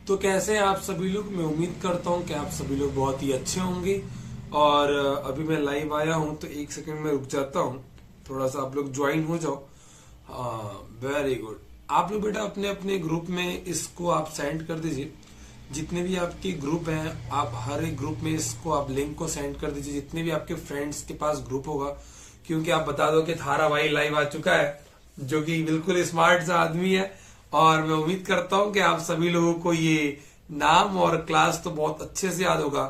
तो कैसे हैं आप सभी लोग। मैं उम्मीद करता हूं कि आप सभी लोग बहुत ही अच्छे होंगे। और अभी मैं लाइव आया हूं तो एक सेकंड में रुक जाता हूं, थोड़ा सा आप लोग ज्वाइन हो जाओ। हाँ, वेरी गुड। आप लोग बेटा अपने अपने ग्रुप में इसको आप सेंड कर दीजिए। जितने भी आपके ग्रुप हैं आप हर एक ग्रुप में इसको आप लिंक को सेंड कर दीजिए, जितने भी आपके फ्रेंड्स के पास ग्रुप होगा। क्योंकि आप बता दो कि थारा भाई लाइव आ चुका है, जो कि बिल्कुल स्मार्ट सा आदमी है। और मैं उम्मीद करता हूं कि आप सभी लोगों को ये नाम और क्लास तो बहुत अच्छे से याद होगा,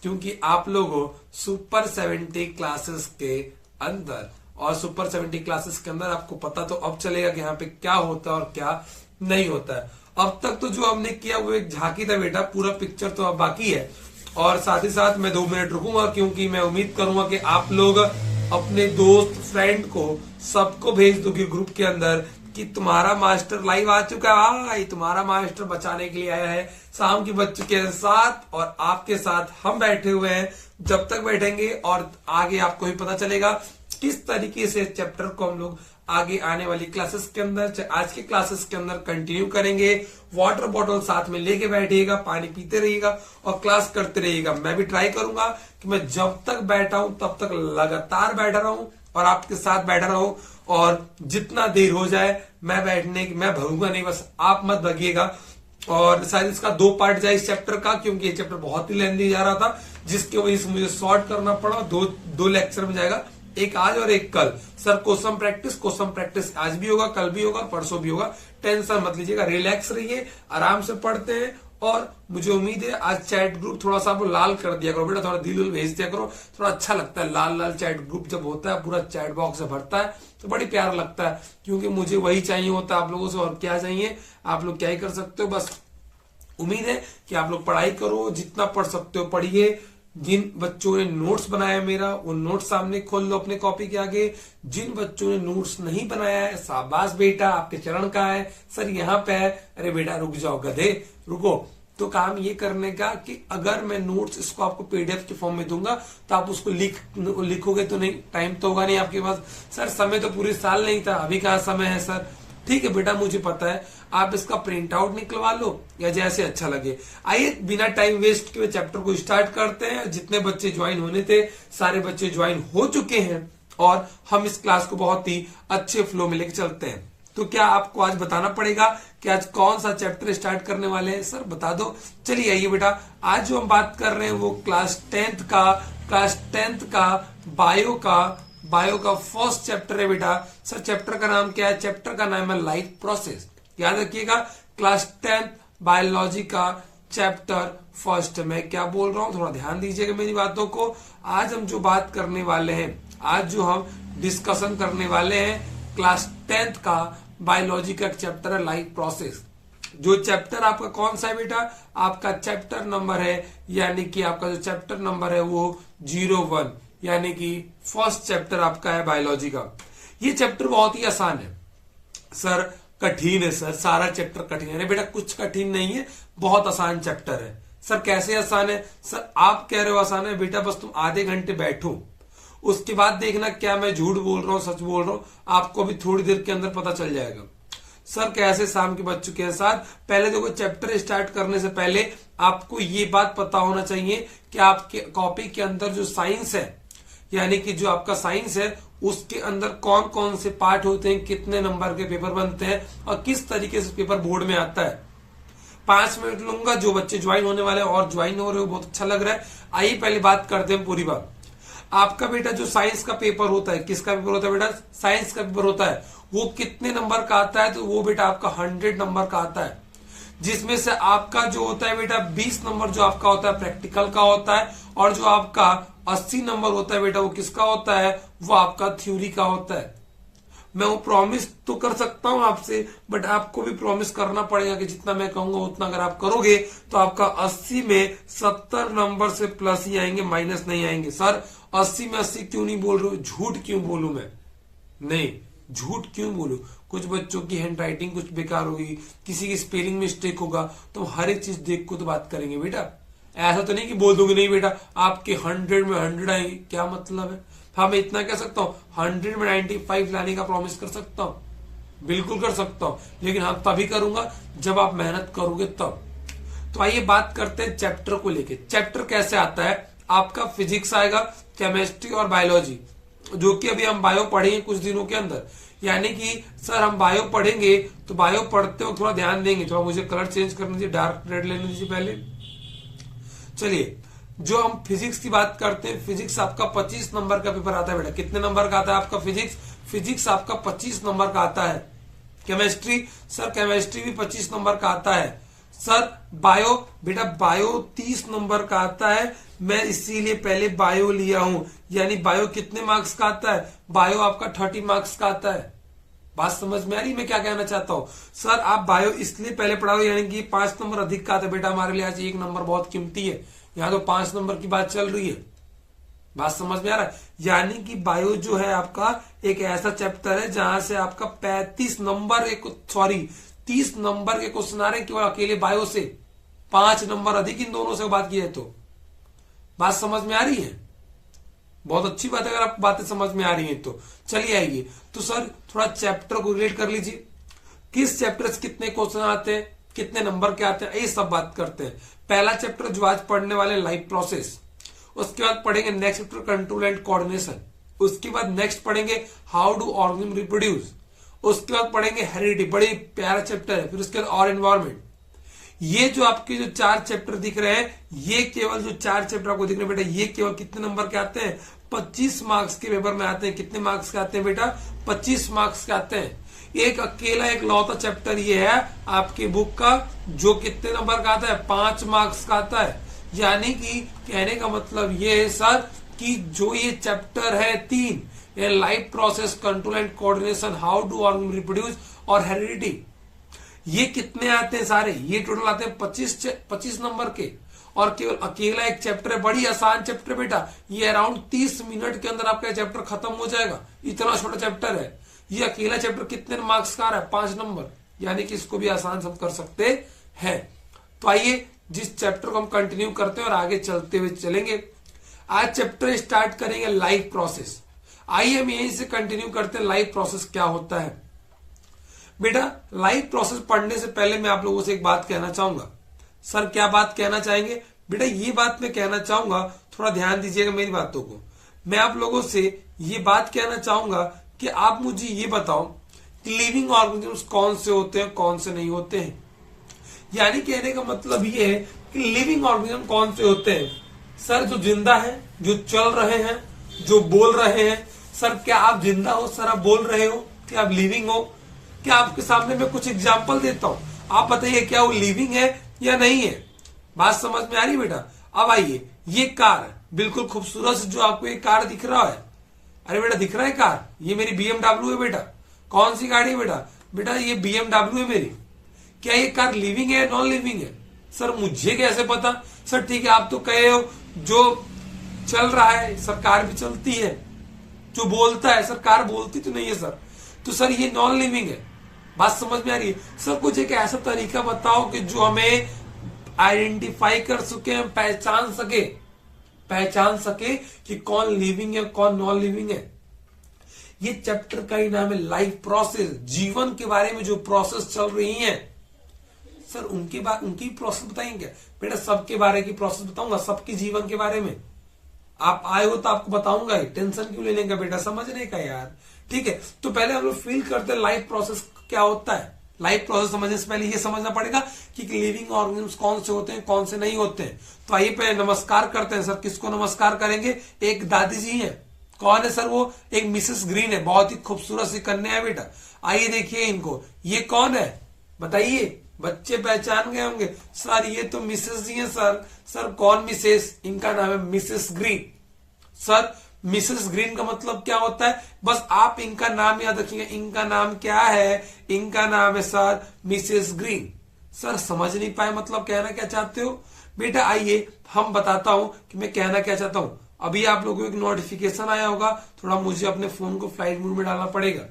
क्योंकि आप लोगों सुपर 70 क्लासेस के अंदर और सुपर 70 क्लासेस के अंदर आपको पता तो अब चलेगा कि यहाँ पे क्या होता है और क्या नहीं होता है। अब तक तो जो हमने किया वो एक झांकी था बेटा, पूरा पिक्चर तो अब बाकी है। और साथ ही साथ मैं 2 मिनट रुकूंगा, क्योंकि मैं उम्मीद करूंगा कि आप लोग अपने दोस्त फ्रेंड को सबको भेज दोगे ग्रुप के अंदर कि तुम्हारा मास्टर लाइव आ चुका है भाई, तुम्हारा मास्टर बचाने के लिए आया है शाम के बच्चों के साथ। और आपके साथ हम बैठे हुए हैं, जब तक बैठेंगे और आगे आपको भी पता चलेगा किस तरीके से चैप्टर को हम लोग आगे आने वाली क्लासेस के अंदर, आज की क्लासेस के अंदर कंटिन्यू करेंगे। वाटर बॉटल साथ में लेके बैठिएगा, पानी पीते रहिएगा और क्लास करते रहिएगा। मैं भी ट्राई करूंगा कि मैं जब तक बैठा हूं तब तक लगातार बैठा रहूं और आपके साथ बैठा रहूं। और जितना देर हो जाए मैं भगूंगा नहीं, बस आप मत भगिएगा। और शायद इसका 2 पार्ट जाए इस चैप्टर का, क्योंकि ये चैप्टर बहुत ही लेंथी जा रहा था, जिसकी वजह से मुझे शॉर्ट करना पड़ा। दो लेक्चर में जाएगा, एक आज और एक कल। सर क्वेश्चन प्रैक्टिस आज भी होगा, कल भी होगा, परसों भी होगा। टेंशन मत लीजिएगा, रिलैक्स रहिए, आराम से पढ़ते हैं। और मुझे उम्मीद है आज चैट ग्रुप थोड़ा सा आप लाल कर दिया करो बेटा, थोड़ा दिल भेज दिया करो, थोड़ा अच्छा लगता है। लाल लाल चैट ग्रुप जब होता है, पूरा चैट बॉक्स से भरता है तो बड़ी प्यार लगता है, क्योंकि मुझे वही चाहिए होता है आप लोगों से। और क्या चाहिए, आप लोग क्या ही कर सकते हो। बस उम्मीद है कि आप लोग पढ़ाई करो, जितना पढ़ सकते हो पढ़िए। जिन बच्चों ने नोट्स बनाया मेरा, वो नोट्स सामने खोल लो अपने कॉपी के आगे। जिन बच्चों ने नोट्स नहीं बनाया है, शाबाश बेटा, आपके चरण का है सर यहाँ पे है। अरे बेटा रुक जाओ गधे, रुको। तो काम ये करने का कि अगर मैं नोट्स इसको आपको पीडीएफ के फॉर्म में दूंगा तो आप उसको लिखोगे तो नहीं, टाइम तो होगा नहीं आपके पास। सर समय तो पूरे साल नहीं था, अभी कहाँ समय है सर। ठीक है बेटा, मुझे पता है, आप इसका प्रिंट आउट निकलवा लो या जैसे अच्छा लगे। आइए बिना टाइम वेस्ट के चैप्टर को स्टार्ट करते हैं। जितने बच्चे ज्वाइन होने थे सारे बच्चे ज्वाइन हो चुके हैं और हम इस क्लास को बहुत ही अच्छे फ्लो में लेकर चलते हैं। तो क्या आपको आज बताना पड़ेगा कि आज कौन सा चैप्टर स्टार्ट करने वाले हैं? सर बता दो। चलिए आइए बेटा, आज जो हम बात कर रहे हैं वो क्लास 10th का बायो का फर्स्ट चैप्टर है बेटा। सर चैप्टर का नाम क्या है? चैप्टर का नाम है लाइफ प्रोसेस। याद रखिएगा, क्लास 10th बायोलॉजी का चैप्टर फर्स्ट। मैं क्या बोल रहा हूं, थोड़ा ध्यान दीजिएगा मेरी बातों को। आज हम जो बात करने वाले हैं, आज जो हम डिस्कशन करने वाले हैं, क्लास 10th का बायोलॉजी का चैप्टर है लाइफ प्रोसेस। जो चैप्टर आपका कौन सा है बेटा? आपका चैप्टर नंबर है, यानी कि आपका जो चैप्टर नंबर है वो 01, यानी कि फर्स्ट चैप्टर आपका है बायोलॉजी का। ये चैप्टर बहुत ही आसान है। सर कठिन है सर, सारा चैप्टर कठिन है। अरे बेटा कुछ कठिन नहीं है, बहुत आसान चैप्टर है। सर कैसे आसान है? सर आप कह रहे हो आसान है, बेटा बस तुम आधे घंटे बैठो, उसके बाद देखना क्या मैं झूठ बोल रहा हूं सच बोल रहा हूं, आपको भी थोड़ी देर के अंदर पता चल जाएगा। सर कैसे शाम के बच्चों के साथ? पहले देखो, चैप्टर स्टार्ट करने से पहले आपको ये बात पता होना चाहिए कि आपके कॉपी के अंदर जो साइंस है, यानी कि जो आपका साइंस है, उसके अंदर कौन कौन से पार्ट होते हैं, कितने नंबर के पेपर बनते हैं और किस तरीके से पेपर बोर्ड में आता है। 5 मिनट लूंगा। जो बच्चे ज्वाइन होने वाले हैं और ज्वाइन हो रहे हो, बहुत अच्छा लग रहा है। आइए पहले बात करते हैं पूरी बात। आपका बेटा जो साइंस का पेपर होता है, किसका पेपर होता है बेटा? साइंस का पेपर होता है। वो कितने नंबर का आता है? तो वो बेटा आपका 100 नंबर का आता है, जिसमें से आपका जो होता है बेटा 20 नंबर जो आपका होता है प्रैक्टिकल का होता है, और जो आपका 80 नंबर होता है बेटा वो किसका होता है? वो आपका थ्योरी का होता है। मैं वो प्रॉमिस तो कर सकता हूं आपसे, बट आपको भी प्रॉमिस करना पड़ेगा कि जितना मैं कहूंगा उतना अगर आप करोगे तो आपका 80 में 70 नंबर से प्लस ही आएंगे, माइनस नहीं आएंगे। सर 80 में 80 क्यों नहीं बोल रहे हो? झूठ क्यों बोलूं मैं? नहीं, झूठ क्यों बोलूं? कुछ बच्चों की हैंड राइटिंग कुछ बेकार होगी, किसी की स्पेलिंग मिस्टेक होगा, तो हर एक चीज देख को तो बात करेंगे बेटा। ऐसा तो नहीं कि बोल दोगे नहीं बेटा आपके 100 में 100 आएंगे, क्या मतलब है? हाँ मैं इतना कह सकता हूँ, 100 में 95 लाने का प्रॉमिस कर सकता हूँ, बिल्कुल कर सकता हूँ, लेकिन हाँ तभी करूंगा जब आप मेहनत करोगे तब। तो आइए बात करते हैं चैप्टर को लेके। चैप्टर कैसे आता है, आपका फिजिक्स आएगा, केमिस्ट्री और बायोलॉजी, जो कि अभी हम बायो पढ़ेंगे कुछ दिनों के अंदर। यानी कि सर हम बायो पढ़ेंगे तो बायो पढ़ते हो थोड़ा ध्यान देंगे। थोड़ा मुझे कलर चेंज करने दीजिए, डार्क रेड लेने दीजिए पहले। चलिए, जो हम फिजिक्स की बात करते हैं, फिजिक्स आपका 25 नंबर का पेपर आता है बेटा। कितने नंबर का आता है आपका फिजिक्स? फिजिक्स आपका 25 नंबर का आता है। केमिस्ट्री, सर केमिस्ट्री भी 25 नंबर का आता है। सर बायो, बेटा बायो 30 नंबर का आता है। मैं इसीलिए पहले बायो लिया हूं। यानी बायो कितने मार्क्स का आता है? बायो आपका 30 मार्क्स का आता है। बात समझ में आ रही मैं क्या कहना चाहता हूं? सर आप बायो इसलिए पहले पढ़ा रहे हो, यानी कि 5 नंबर अधिक का आता है बेटा। हमारे लिए आज 1 नंबर बहुत कीमती है, यहाँ तो 5 नंबर की बात चल रही है। बात समझ में आ रहा है? यानी कि बायो जो है आपका एक ऐसा चैप्टर है जहां से आपका 35 नंबर 30 नंबर के क्वेश्चन आ रहे हैं केवल अकेले बायो से। 5 नंबर अधिक इन दोनों से बात की है तो। बात समझ में आ रही है? बहुत अच्छी बात है अगर आपको बातें समझ में आ रही हैं तो। चलिए आइए, तो सर थोड़ा चैप्टर को रिलेट कर लीजिए। किस चैप्टर से कितने क्वेश्चन आते हैं, कितने नंबर के आते हैं, ये सब बात करते हैं। पहला चैप्टर जो आज पढ़ने वाले लाइफ प्रोसेस, उसके बाद पढ़ेंगे next chapter control and coordination, उसके बाद नेक्स्ट पढ़ेंगे हाउ डू ऑर्गेनिज्म रिप्रोड्यूस, उसके बाद पढ़ेंगे हेरिडिटी, बड़ी प्यारा चैप्टर है। फिर उसके बाद और एनवायरमेंट। ये जो आपके जो 4 चैप्टर दिख रहे हैं, ये केवल जो 4 चैप्टर आपको दिख रहे हैं बेटा, ये केवल कितने नंबर के आते हैं? 25 मार्क्स के पेपर में आते हैं। कितने मार्क्स के आते हैं बेटा? 25 मार्क्स के आते हैं। एक अकेला एक लौता चैप्टर ये है आपकी बुक का, जो कितने नंबर का आता है? 5 मार्क्स का आता है। यानी कि कहने का मतलब ये है सर कि जो ये चैप्टर है 3, ये life process, control and coordination, how do organism reproduce और हेरिडिटी, ये कितने आते हैं सारे? ये टोटल आते हैं 25 नंबर के। और केवल अकेला एक चैप्टर है, बड़ी आसान चैप्टर बेटा। ये अराउंड 30 मिनट के अंदर आपका चैप्टर खत्म हो जाएगा, इतना छोटा चैप्टर है। ये अकेला चैप्टर कितने मार्क्स का आ रहा है? 5 नंबर। यानी कि इसको भी आसान सब कर सकते हैं। तो आइए जिस चैप्टर को हम कंटिन्यू करते हैं और आगे चलते हुए चलेंगे। आज चैप्टर स्टार्ट करेंगे लाइफ प्रोसेस। आइए हम यहीं से कंटिन्यू करते हैं। लाइफ प्रोसेस क्या होता है बेटा? लाइफ प्रोसेस पढ़ने से पहले मैं आप लोगों से एक बात कहना चाहूंगा। सर क्या बात कहना चाहेंगे बेटा? ये बात मैं कहना चाहूंगा, थोड़ा ध्यान दीजिएगा मेरी बातों को। मैं आप लोगों से ये बात कहना चाहूंगा कि आप मुझे ये बताओ कि लिविंग ऑर्गेनिजम्स कौन से होते हैं, कौन से नहीं होते हैं। यानी कहने का मतलब ये है कि लिविंग ऑर्गेनिज्म कौन से होते हैं? सर जो जिंदा है, जो चल रहे हैं, जो बोल रहे हैं। सर क्या आप जिंदा हो? सर आप बोल रहे हो? क्या आप लिविंग हो? क्या आपके सामने मैं कुछ एग्जाम्पल देता हूं, आप बताइए क्या वो लिविंग है या नहीं है। बात समझ में आ रही बेटा? अब आइए, ये कार बिल्कुल खूबसूरत जो आपको ये कार दिख रहा है, अरे बेटा दिख रहा है कार, ये मेरी BMW है बेटा। कौन सी गाड़ी है बेटा? बेटा ये BMW है मेरी। क्या ये कार लिविंग है, नॉन लिविंग है? सर मुझे कैसे पता? सर ठीक है, आप तो कहे हो जो चल रहा है, सर कार भी चलती है। जो बोलता है, सर कार बोलती तो नहीं है सर, तो सर ये नॉन लिविंग है। बात समझ में आ रही है? सर कुछ एक ऐसा तरीका बताओ कि जो हमें आइडेंटिफाई कर सके, हम पहचान सके कि कौन लिविंग है, कौन नॉन लिविंग है। ये चैप्टर का ही नाम है लाइफ प्रोसेस। जीवन के बारे में जो प्रोसेस चल रही है, सर उनकी प्रोसेस बताएंगे क्या बेटा? सबके बारे की प्रोसेस बताऊंगा, सबके जीवन के बारे में। आप आए हो तो आपको बताऊंगा, टेंशन क्यों लेने का बेटा, समझने का यार। ठीक है, तो पहले हम लोग फील करते हैं लाइफ प्रोसेस क्या होता है। लाइफ प्रोसेस समझने से पहले ये समझना पड़ेगा कि लिविंग ऑर्गेनिजम्स कौन से होते हैं, कौन से नहीं होते हैं। तो आइए पहले नमस्कार करते हैं। सर किसको नमस्कार करेंगे? एक दादी जी है। कौन है सर वो? एक मिसेस ग्रीन है, बहुत ही खूबसूरत सी कन्या है बेटा। आइए देखिए इनको, ये कौन है बताइए? बच्चे पहचान गए होंगे, सर ये तो मिसेस जी हैं सर। सर कौन मिसेस? इनका नाम है Mrs green. Sir Mrs green का मतलब क्या होता है? बस आप इनका नाम याद रखिएगा। इनका नाम क्या है? इनका नाम है सर मिसेस ग्रीन। सर समझ नहीं पाए, मतलब कहना क्या चाहते हो बेटा? आइए हम बताता हूं कि मैं कहना क्या चाहता हूं। अभी आप लोगों को एक नोटिफिकेशन आया होगा, थोड़ा मुझे अपने फोन को फ्लाइट मोड में डालना पड़ेगा,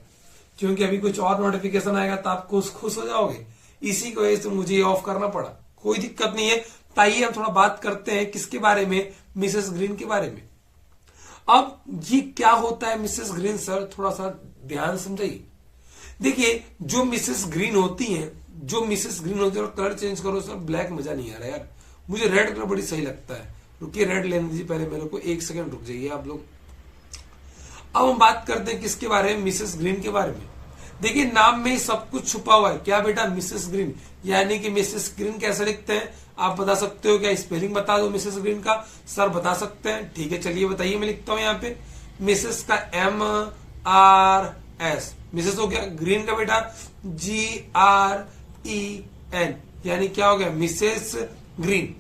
क्योंकि अभी कुछ और नोटिफिकेशन आएगा तो आप खुश हो जाओगे। इसी की वजह से मुझे ऑफ करना पड़ा, कोई दिक्कत नहीं है। तो आइए हम थोड़ा बात करते हैं किसके बारे में? मिसेस ग्रीन के बारे में। अब ये क्या होता है मिसेस ग्रीन? सर थोड़ा सा ध्यान समझाइए। देखिए जो मिसेस ग्रीन होती हैं जो मिसेस ग्रीन होती है कलर चेंज करो सर, ब्लैक मजा नहीं आ रहा यार, मुझे रेड कलर बड़ी सही लगता है। रुकिए रेड लेने दीजिए पहले मेरे को, 1 सेकंड रुक जाइए आप लोग। अब हम बात करते हैं किसके बारे में, मिसेस ग्रीन के बारे में। देखिए नाम में ही सब कुछ छुपा हुआ है, क्या बेटा, मिसेस ग्रीन। यानी कि मिसेस ग्रीन कैसे लिखते हैं आप बता सकते हो क्या, स्पेलिंग बता दो मिसेस ग्रीन का, सर बता सकते हैं, ठीक है चलिए बताइए, मैं लिखता हूं यहाँ पे मिसेस का MRS, मिसेस हो गया, ग्रीन का बेटा GREN, यानी क्या हो गया, मिसेस ग्रीन।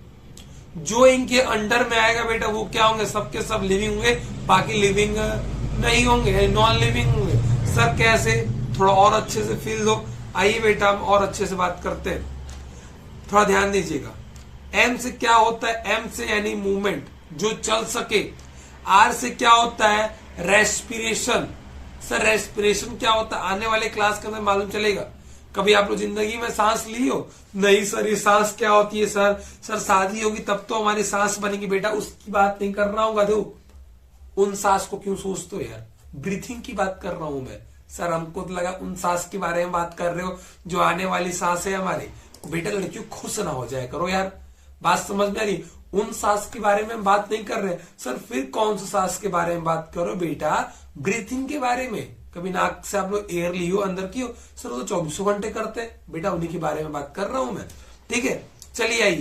जो इनके अंडर में आएगा बेटा वो क्या होंगे, सबके सब लिविंग होंगे, बाकी लिविंग नहीं होंगे, नॉन लिविंग होंगे। सर कैसे, थोड़ा और अच्छे से फील दो, आइए बेटा हम और अच्छे से बात करते हैं, थोड़ा ध्यान दीजिएगा। M से क्या होता है, M से यानी मूवमेंट, जो चल सके। R से क्या होता है, रेस्पिरेशन। सर रेस्पिरेशन क्या होता है, आने वाले क्लास के अंदर मालूम चलेगा। कभी आप लोग जिंदगी में सांस ली हो, नहीं सर ये सांस क्या होती है सर, सर शादी होगी तब तो हमारी सांस बनेगी, बेटा उसकी बात नहीं कर रहा हूँ गधू, उन सांस को क्यों सोचते हो यार, ब्रीथिंग की बात कर रहा हूं मैं। सर हमको तो लगा उन सांस के बारे में बात कर रहे हो जो आने वाली सांस है हमारी। बेटा लड़कियों खुश ना हो जाए करो यार, बात समझ में आ रही, उन सांस के बारे में हम बात नहीं कर रहे। सर फिर कौन सा सांस के बारे में बात करो बेटा, ब्रीथिंग के बारे में। कभी नाक से आप लोग एयर ली हो अंदर की हो, सर वो तो 24 घंटे करते हैं बेटा, उन्हीं के बारे में बात कर रहा हूं मैं, ठीक है चलिए आइए।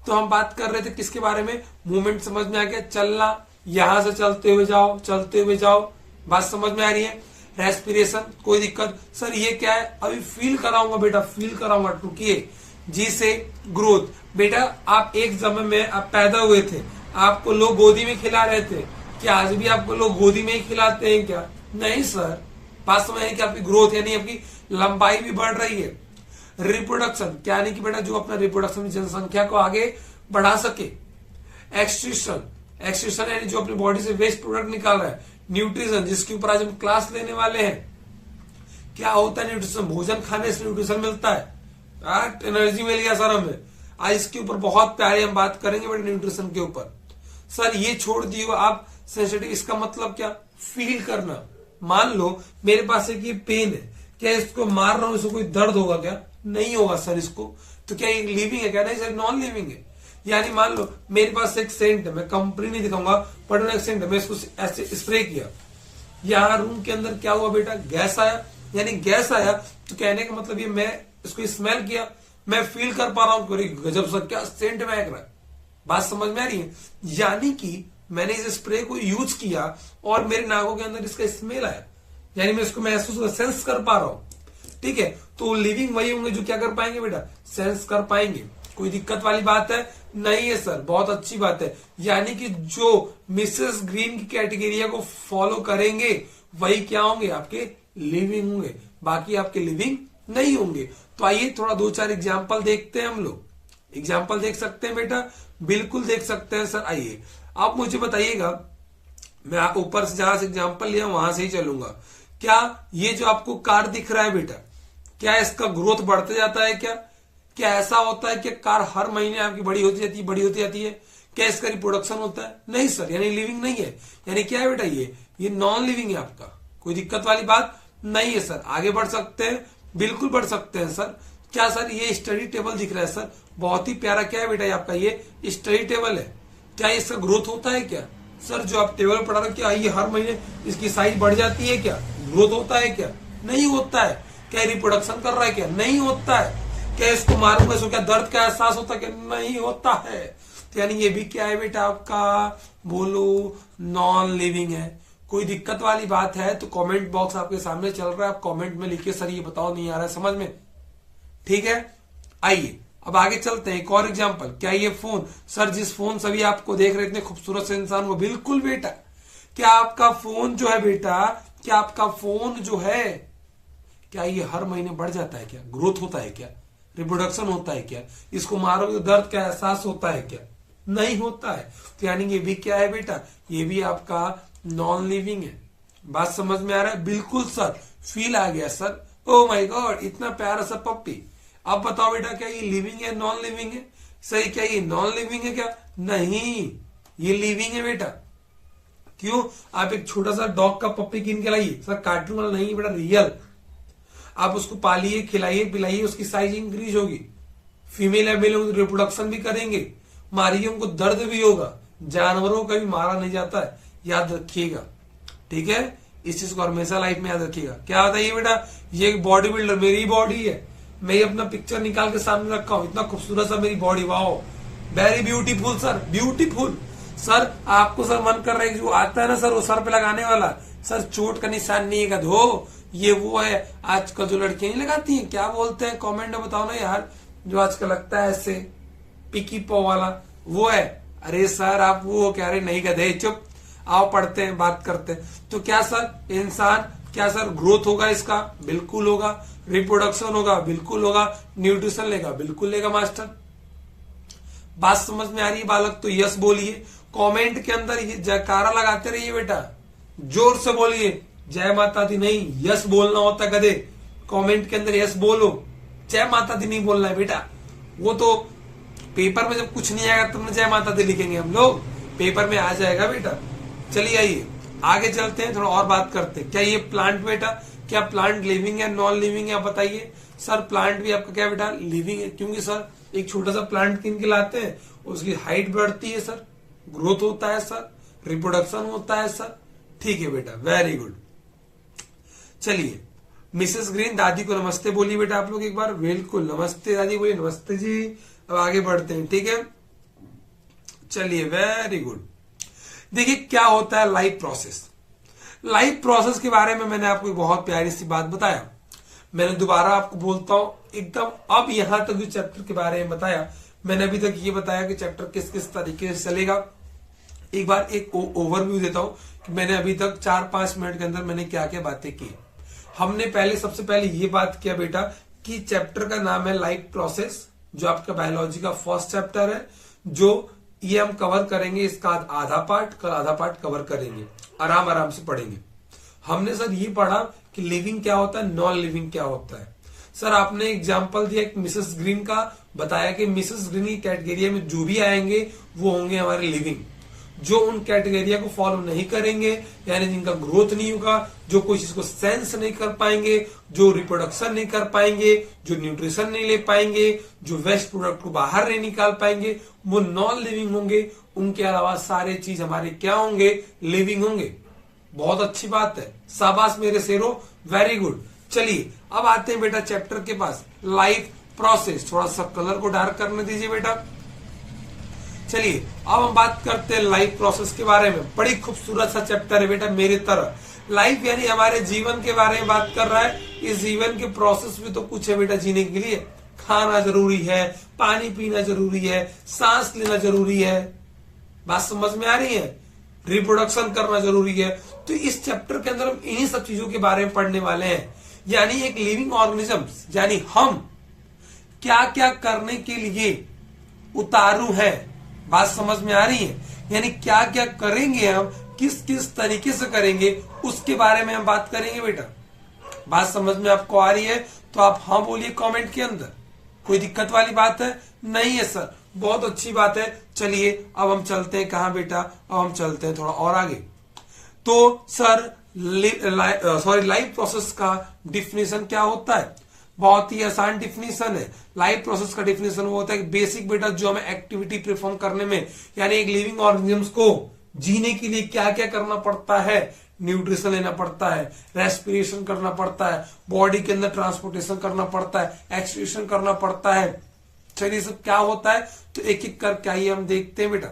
तो हम बात कर रहे थे किसके बारे में, मूवमेंट समझ में आ गया, चलना, यहां से चलते हुए जाओ, चलते हुए जाओ, बात समझ में आ रही है। रेस्पिरेशन कोई दिक्कत, सर ये क्या है, अभी फील कराऊंगा बेटा, फील कराऊंगा, रुकिए। जी से ग्रोथ, बेटा आप एक समय में आप पैदा हुए थे, आपको लोग गोदी में खिला रहे थे, क्या आज भी आपको लोग गोदी में ही खिलाते हैं क्या, नहीं सर। बात समझ है कि आपकी ग्रोथ यानी आपकी लंबाई भी बढ़ रही है। रिप्रोडक्शन क्या, यानी कि बेटा जो अपना रिप्रोडक्शन जनसंख्या को आगे बढ़ा सके। एक्सट्रीशन, एक्सट्रीशन यानी जो अपनी बॉडी से वेस्ट प्रोडक्ट निकाल रहा है। न्यूट्रिशन जिसके ऊपर आज हम क्लास लेने वाले हैं, क्या होता है न्यूट्रिशन, भोजन खाने से न्यूट्रिशन मिलता है, एनर्जी मिल गया सर हमें। आज इसके ऊपर बहुत प्यारे हम बात करेंगे बेटा न्यूट्रिशन के ऊपर। सर ये छोड़ दियो आप सेंसिटिव, इसका मतलब क्या, फील करना। मान लो मेरे पास एक ये पेन है, क्या इसको मार रहा हूं इसको कोई दर्द होगा क्या, नहीं होगा सर इसको, तो क्या ये लिविंग है क्या, नहीं सर नॉन लिविंग है। यानी मान लो मेरे पास एक सेंट है, मैं कंपनी नहीं दिखाऊंगा बट एक सेंट है, मैं इसको ऐसे स्प्रे किया, यहाँ रूम के अंदर क्या हुआ बेटा, गैस आया, यानी गैस आया तो कहने का मतलब ये मैं इसको स्मेल किया, मैं फील कर पा रहा हूं गजब सर क्या सेंट महक रहा है, बात समझ में आ रही है। यानी कि मैंने इस स्प्रे को यूज किया और मेरे नाकों के अंदर इसका स्मेल आया, यानी मैं इसको महसूस सेंस कर पा रहा हूं, ठीक है। तो लिविंग वही होंगे जो क्या कर पाएंगे बेटा, सेंस कर पाएंगे। कोई दिक्कत वाली बात है नहीं है सर, बहुत अच्छी बात है। यानी कि जो मिसेस ग्रीन की कैटेगरी को फॉलो करेंगे वही क्या होंगे, आपके लिविंग होंगे, बाकी आपके लिविंग नहीं होंगे। तो आइए थोड़ा 2-4 एग्जाम्पल देखते हैं हम लोग। एग्जाम्पल देख सकते हैं बेटा, बिल्कुल देख सकते हैं सर। आइए आप मुझे बताइएगा, मैं ऊपर से जहां से एग्जाम्पल लिया वहां से ही चलूंगा। क्या ये जो आपको कार दिख रहा है बेटा, क्या इसका ग्रोथ बढ़ते जाता है क्या ऐसा होता है कि कार हर महीने आपकी बड़ी होती जाती है, बड़ी होती जाती है, क्या इसका रिप्रोडक्शन होता है, नहीं सर, यानी लिविंग नहीं है। यानी क्या है बेटा, ये नॉन लिविंग है आपका, कोई दिक्कत वाली बात नहीं है सर। आगे बढ़ सकते हैं, बिल्कुल बढ़ सकते हैं सर। क्या सर ये स्टडी टेबल दिख रहा है सर, बहुत ही प्यारा, क्या है बेटा ये आपका ये स्टडी टेबल है, क्या इसका ग्रोथ होता है क्या, सर जो आप टेबल पढ़ा रहे हो क्या ये हर महीने इसकी साइज बढ़ जाती है क्या, ग्रोथ होता है क्या, नहीं होता है। क्या रिप्रोडक्शन कर रहा है क्या, नहीं होता है। क्या इसको मारूंगा इसको क्या दर्द का एहसास होता है क्या, नहीं होता है। तो यानी ये भी क्या है बेटा आपका, बोलो नॉन लिविंग है। कोई दिक्कत वाली बात है तो कमेंट बॉक्स आपके सामने चल रहा है, आप कमेंट में लिखिए सर ये बताओ नहीं आ रहा है समझ में, ठीक है। आइए अब आगे चलते हैं, एक और एग्जांपल। क्या ये फोन, सर जिस फोन सभी आपको देख रहे इतने खूबसूरत से इंसान को, बिल्कुल बेटा। क्या आपका फोन जो है बेटा, क्या आपका फोन जो है क्या ये हर महीने बढ़ जाता है क्या, ग्रोथ होता है क्या, रिप्रोडक्शन होता है क्या, इसको मारोगे तो दर्द का एहसास होता है क्या, नहीं होता है। तो यानी ये भी क्या है बेटा, ये भी आपका नॉन लिविंग है। बात समझ में आ रहा है, बिल्कुल सर, फील आ गया सर, ओ माय गॉड इतना प्यारा सा पप्पी। अब बताओ बेटा क्या ये लिविंग है नॉन लिविंग है, सही क्या ये नॉन लिविंग है क्या, नहीं ये लिविंग है बेटा। क्यों, आप एक छोटा सा डॉग का पप्पी कीन के लाइए सर, कार्टून वाला नहीं बेटा, रियल। आप उसको पालिए, खिलाइए, पिलाइए, उसकी साइज इंक्रीज होगी। फीमेल या मेल होंगे तो रिप्रोडक्शन भी करेंगे, मारिए उनको दर्द भी होगा। जानवरों का भी मारा नहीं जाता है, याद रखिएगा, ठीक है। इस चीज को हमेशा लाइफ में याद रखिएगा। क्या बताइए बेटा, ये एक बॉडी बिल्डर, मेरी बॉडी है, मैं ये अपना पिक्चर निकाल के सामने रखा हूं, इतना खूबसूरत सा मेरी body, wow very beautiful sir, beautiful sir. आपको सर मन कर रहा है जो आता है ना सर वो सर पे लगाने वाला, सर चोट का निशान नहीं है, धो ये वो है आजकल जो लड़कियां नहीं लगाती हैं, क्या बोलते हैं कमेंट में बताओ ना यार, जो आजकल लगता है ऐसे पिकी पो वाला, वो है। अरे सर आप वो कह रहे नहीं, गधे चुप, आओ पढ़ते हैं, बात करते हैं। तो क्या सर इंसान, क्या सर ग्रोथ होगा इसका? बिल्कुल होगा। रिप्रोडक्शन होगा? बिल्कुल होगा। न्यूट्रिशन लेगा? बिल्कुल लेगा मास्टर। बात समझ में आ रही है बालक? तो यस बोलिए। कमेंट के अंदर ये जयकारा लगाते रहिए बेटा, जोर से बोलिए, जय माता दी नहीं, यस बोलना होता है गधे। कमेंट के अंदर यस बोलो, जय माता दी नहीं बोलना है बेटा। वो तो पेपर में जब कुछ नहीं आएगा तब जय माता दी लिखेंगे हम लोग, पेपर में आ जाएगा बेटा। चलिए आइए आगे चलते हैं, थोड़ा और बात करते हैं। क्या ये प्लांट बेटा, क्या प्लांट लिविंग है नॉन लिविंग है? आप बताइए सर। प्लांट भी आपका क्या बेटा लिविंग है, क्योंकि सर एक छोटा सा प्लांट किन के लाते हैं, उसकी हाइट बढ़ती है सर, ग्रोथ होता है सर, रिप्रोडक्शन होता है सर। ठीक है बेटा, वेरी गुड। चलिए मिसेस ग्रीन, दादी को नमस्ते बोलिए बेटा आप लोग एक बार। बिल्कुल नमस्ते दादी बोलिए, नमस्ते जी। अब आगे बढ़ते हैं, ठीक है। चलिए वेरी गुड। देखिए क्या होता है लाइफ प्रोसेस। लाइफ प्रोसेस के बारे में मैंने आपको बहुत प्यारी सी बात बताया। मैंने दोबारा आपको बोलता हूं एकदम, अब यहां तक जो चैप्टर के बारे में बताया, मैंने अभी तक ये बताया कि चैप्टर किस किस तरीके से चलेगा। एक बार एक ओवरव्यू देता हूं कि मैंने अभी तक 4-5 मिनट के अंदर मैंने क्या क्या बातें की। हमने पहले सबसे पहले ये बात किया बेटा कि चैप्टर का नाम है लाइफ प्रोसेस, जो आपका बायोलॉजी का फर्स्ट चैप्टर है, जो ये हम कवर करेंगे। इसका आधा पार्ट, कल आधा पार्ट कवर करेंगे, आराम आराम से पढ़ेंगे। हमने सर ये पढ़ा कि लिविंग क्या होता है, नॉन लिविंग क्या होता है। सर आपने एग्जांपल दिया एक मिसेस ग्रीन का, बताया कि मिसेस ग्रीन की कैटेगरी में जो भी आएंगे वो होंगे हमारे लिविंग। जो उन कैटेगरिया को फॉलो नहीं करेंगे, यानी जिनका ग्रोथ नहीं होगा, जो कोई चीज को सेंस नहीं कर पाएंगे, जो रिप्रोडक्शन नहीं कर पाएंगे, जो न्यूट्रिशन नहीं ले पाएंगे, जो वेस्ट प्रोडक्ट को बाहर नहीं निकाल पाएंगे, वो नॉन लिविंग होंगे। उनके अलावा सारे चीज हमारे क्या होंगे, लिविंग होंगे। बहुत अच्छी बात है, शाबाश मेरे शेरो, वेरी गुड। चलिए अब आते हैं बेटा चैप्टर के पास, लाइफ प्रोसेस। थोड़ा सा कलर को डार्क करने दीजिए बेटा। चलिए अब हम बात करते हैं लाइफ प्रोसेस के बारे में। बड़ी खूबसूरत सा चैप्टर है बेटा मेरे तरह। लाइफ यानी हमारे जीवन के बारे में बात कर रहा है। इस जीवन के प्रोसेस में तो कुछ है बेटा जीने के लिए, खाना जरूरी है, पानी पीना जरूरी है, सांस लेना जरूरी है, बात समझ में आ रही है, रिप्रोडक्शन करना जरूरी है। तो इस चैप्टर के अंदर हम इन्हीं सब चीजों के बारे में पढ़ने वाले हैं। यानी एक लिविंग ऑर्गेनिज्म, यानी हम क्या क्या करने के लिए उतारू है, बात समझ में आ रही है। यानी क्या क्या करेंगे हम, किस किस तरीके से करेंगे, उसके बारे में हम बात करेंगे बेटा। बात समझ में आपको आ रही है तो आप हाँ बोलिए कमेंट के अंदर। कोई दिक्कत वाली बात है? नहीं है सर, बहुत अच्छी बात है। चलिए अब हम चलते हैं कहां बेटा, अब हम चलते हैं थोड़ा और आगे। तो सर लाइफ प्रोसेस का डिफिनेशन क्या होता है? बहुत ही आसान डिफिनेशन है। लाइफ प्रोसेस का डिफिनेशन वो होता है कि बेसिक बेटा जो हमें एक्टिविटी परफॉर्म करने में, यानी एक लिविंग ऑर्गेनिज्म को जीने के लिए क्या क्या करना पड़ता है, न्यूट्रिशन लेना पड़ता है, रेस्पिरेशन करना पड़ता है, बॉडी के अंदर ट्रांसपोर्टेशन करना पड़ता है, एक्सक्रीशन करना पड़ता है। चलिए सब क्या होता है तो एक एक करके आइए हम देखते हैं बेटा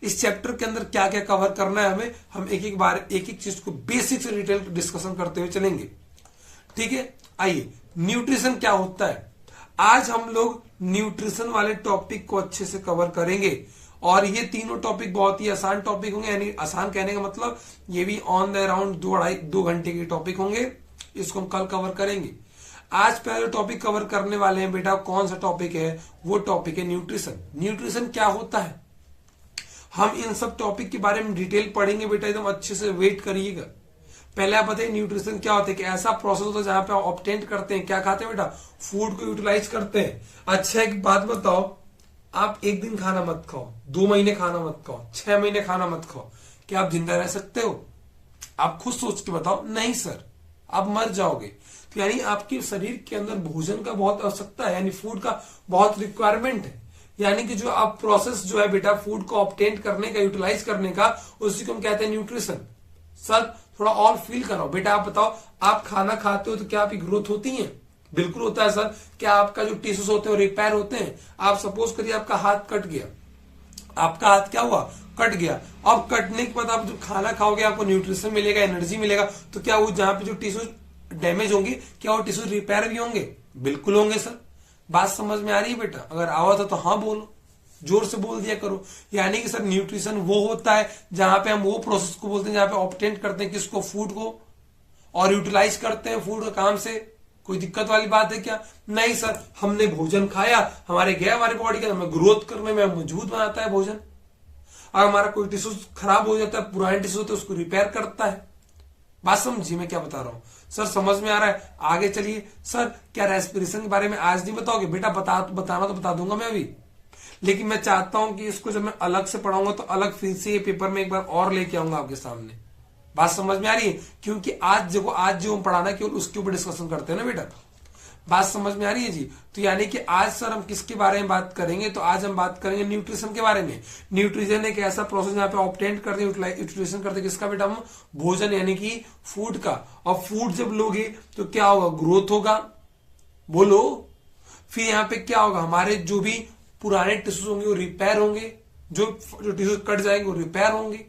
इस चैप्टर के अंदर क्या क्या कवर करना है हमें। हम एक एक बार एक एक चीज को बेसिक से डिटेल डिस्कशन करते हुए चलेंगे, ठीक है। आइए न्यूट्रिशन क्या होता है, आज हम लोग न्यूट्रिशन वाले टॉपिक को अच्छे से कवर करेंगे। और ये तीनों टॉपिक बहुत ही आसान टॉपिक होंगे, यानी आसान कहने का मतलब ये भी ऑन द अराउंड 2 घंटे के टॉपिक होंगे। इसको हम कल कवर करेंगे। आज पहले टॉपिक कवर करने वाले हैं बेटा, कौन सा टॉपिक है? वो टॉपिक है न्यूट्रिशन। न्यूट्रिशन क्या होता है, हम इन सब टॉपिक के बारे में डिटेल पढ़ेंगे बेटा, एकदम अच्छे से वेट करिएगा। पहले आप बताइए न्यूट्रिशन क्या होता है, कि ऐसा प्रोसेस होता है जहां पे आप ऑब्टेन करते हैं, क्या खाते हैं बेटा, फूड को यूटिलाइज करते हैं। अच्छा एक बात बताओ, आप एक दिन खाना मत खाओ, 2 महीने खाना मत खाओ, 6 महीने खाना मत खाओ, क्या आप जिंदा रह सकते हो? आप खुद सोच के बताओ, नहीं सर, आप मर जाओगे। तो यानी आपके शरीर के अंदर भोजन का बहुत आवश्यकता है, यानी फूड का बहुत रिक्वायरमेंट है। यानी कि जो आप प्रोसेस जो है बेटा फूड को ऑब्टेन करने का, यूटिलाइज करने का, उसी को हम कहते हैं न्यूट्रिशन। सर थोड़ा और फील करो बेटा, आप बताओ, आप खाना खाते हो तो क्या आपकी ग्रोथ होती है? बिल्कुल होता है सर। क्या आपका जो टिश्यूज होते हैं रिपेयर होते हैं? आप सपोज करिए आपका हाथ कट गया, आपका हाथ क्या हुआ? कट गया। अब कटने के बाद आप जो खाना खाओगे आपको न्यूट्रिशन मिलेगा, एनर्जी मिलेगा, तो क्या वो जहां पे जो टिश्यू डैमेज होंगे क्या वो टिश्यू रिपेयर भी होंगे? बिल्कुल होंगे सर। बात समझ में आ रही है बेटा? अगर आवा था तो हाँ बोलो, जोर से बोल दिया करो। यानी कि सर न्यूट्रिशन वो होता है जहां पे हम वो प्रोसेस को बोलते हैं जहां पे ऑब्टेन करते हैं किसको? फूड को, और यूटिलाइज करते हैं फूड का काम से। कोई दिक्कत वाली बात है क्या? नहीं सर, हमने भोजन खाया, हमारे गया हमारे बॉडी के हमें ग्रोथ करने में मजबूत बनाता है भोजन। अगर हमारा कोई टिश्यू खराब हो जाता है, पुराने टिश्यू होते हैं उसको रिपेयर करता है। बात समझिए मैं क्या बता रहा हूं? सर समझ में आ रहा है? आगे चलिए। सर क्या रेस्पिरेशन के बारे में आज नहीं बताओगे? बेटा बताना तो बता दूंगा मैं अभी, लेकिन मैं चाहता हूं कि इसको जब मैं अलग से पढ़ाऊंगा तो अलग फिर से ये पेपर में एक बार और लेके आऊंगा आपके सामने। बात समझ में आ रही है? क्योंकि आज जो हम पढ़ाना केवल उसके ऊपर डिस्कशन करते हैं ना बेटा। बात समझ में आ रही है जी? तो यानी कि आज सर हम किसके बारे में बात करेंगे? तो आज हम बात करेंगे न्यूट्रिशन के बारे में। न्यूट्रिशन एक ऐसा प्रोसेस यहाँ पे ऑब्टेन करते हैं, यूटिलाइजेशन करते हैं किसका बेटा? हम भोजन यानी कि फूड का। और फूड जब लोगे तो क्या होगा? ग्रोथ होगा। बोलो। फिर यहाँ पे क्या होगा? हमारे जो भी पुराने टिश्यूज होंगे वो रिपेयर होंगे, जो टिश्यूज कट जाएंगे वो रिपेयर होंगे।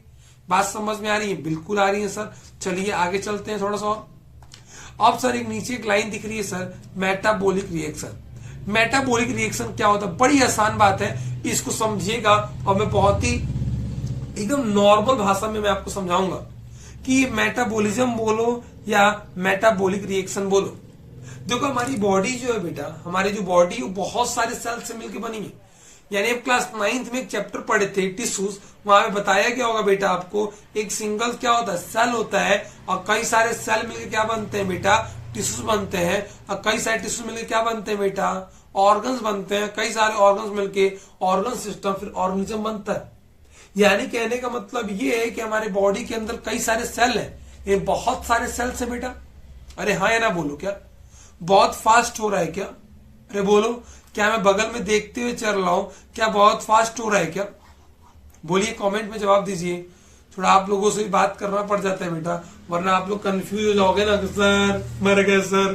बात समझ में आ रही है? बिल्कुल आ रही है सर। चलिए आगे चलते हैं थोड़ा सा और। अब सर एक नीचे एक लाइन दिख रही है sir, metabolic reaction. Metabolic reaction क्या होता है? बड़ी आसान बात है, इसको समझिएगा और मैं बहुत ही एकदम नॉर्मल भाषा में मैं आपको समझाऊंगा कि मेटाबॉलिज्म बोलो या मेटाबॉलिक रिएक्शन बोलो। देखो हमारी बॉडी जो है बेटा, हमारी जो बॉडी वो बहुत सारे सेल से मिलकर बनी है। यानी आप क्लास 9th में एक चैप्टर पढ़े थे टिश्यूज, वहां पे बताया क्या होगा बेटा आपको? एक सिंगल क्या होता है? सेल होता है, और कई सारे सेल मिलकर क्या बनते हैं बेटा? टिश्यूज बनते हैं। और कई सारे टिश्यूज मिलकर क्या बनते हैं बेटा? ऑर्गन्स बनते हैं। कई सारे ऑर्गन्स मिलकर ऑर्गन सिस्टम, फिर ऑर्गेनिज्म बनता है। यानी कहने का मतलब ये है कि हमारे बॉडी के अंदर कई सारे सेल हैं। ये बहुत सारे सेल्स है बेटा। अरे हाँ या ना बोलो? क्या बहुत फास्ट हो रहा है क्या? अरे बोलो, क्या मैं बगल में देखते हुए चल रहा हूं? क्या बहुत फास्ट हो रहा है क्या? बोलिए, कमेंट में जवाब दीजिए। थोड़ा आप लोगों से भी बात करना पड़ जाता है बेटा, वरना आप लोग कंफ्यूज हो जाओगे ना कि सर मर गए सर,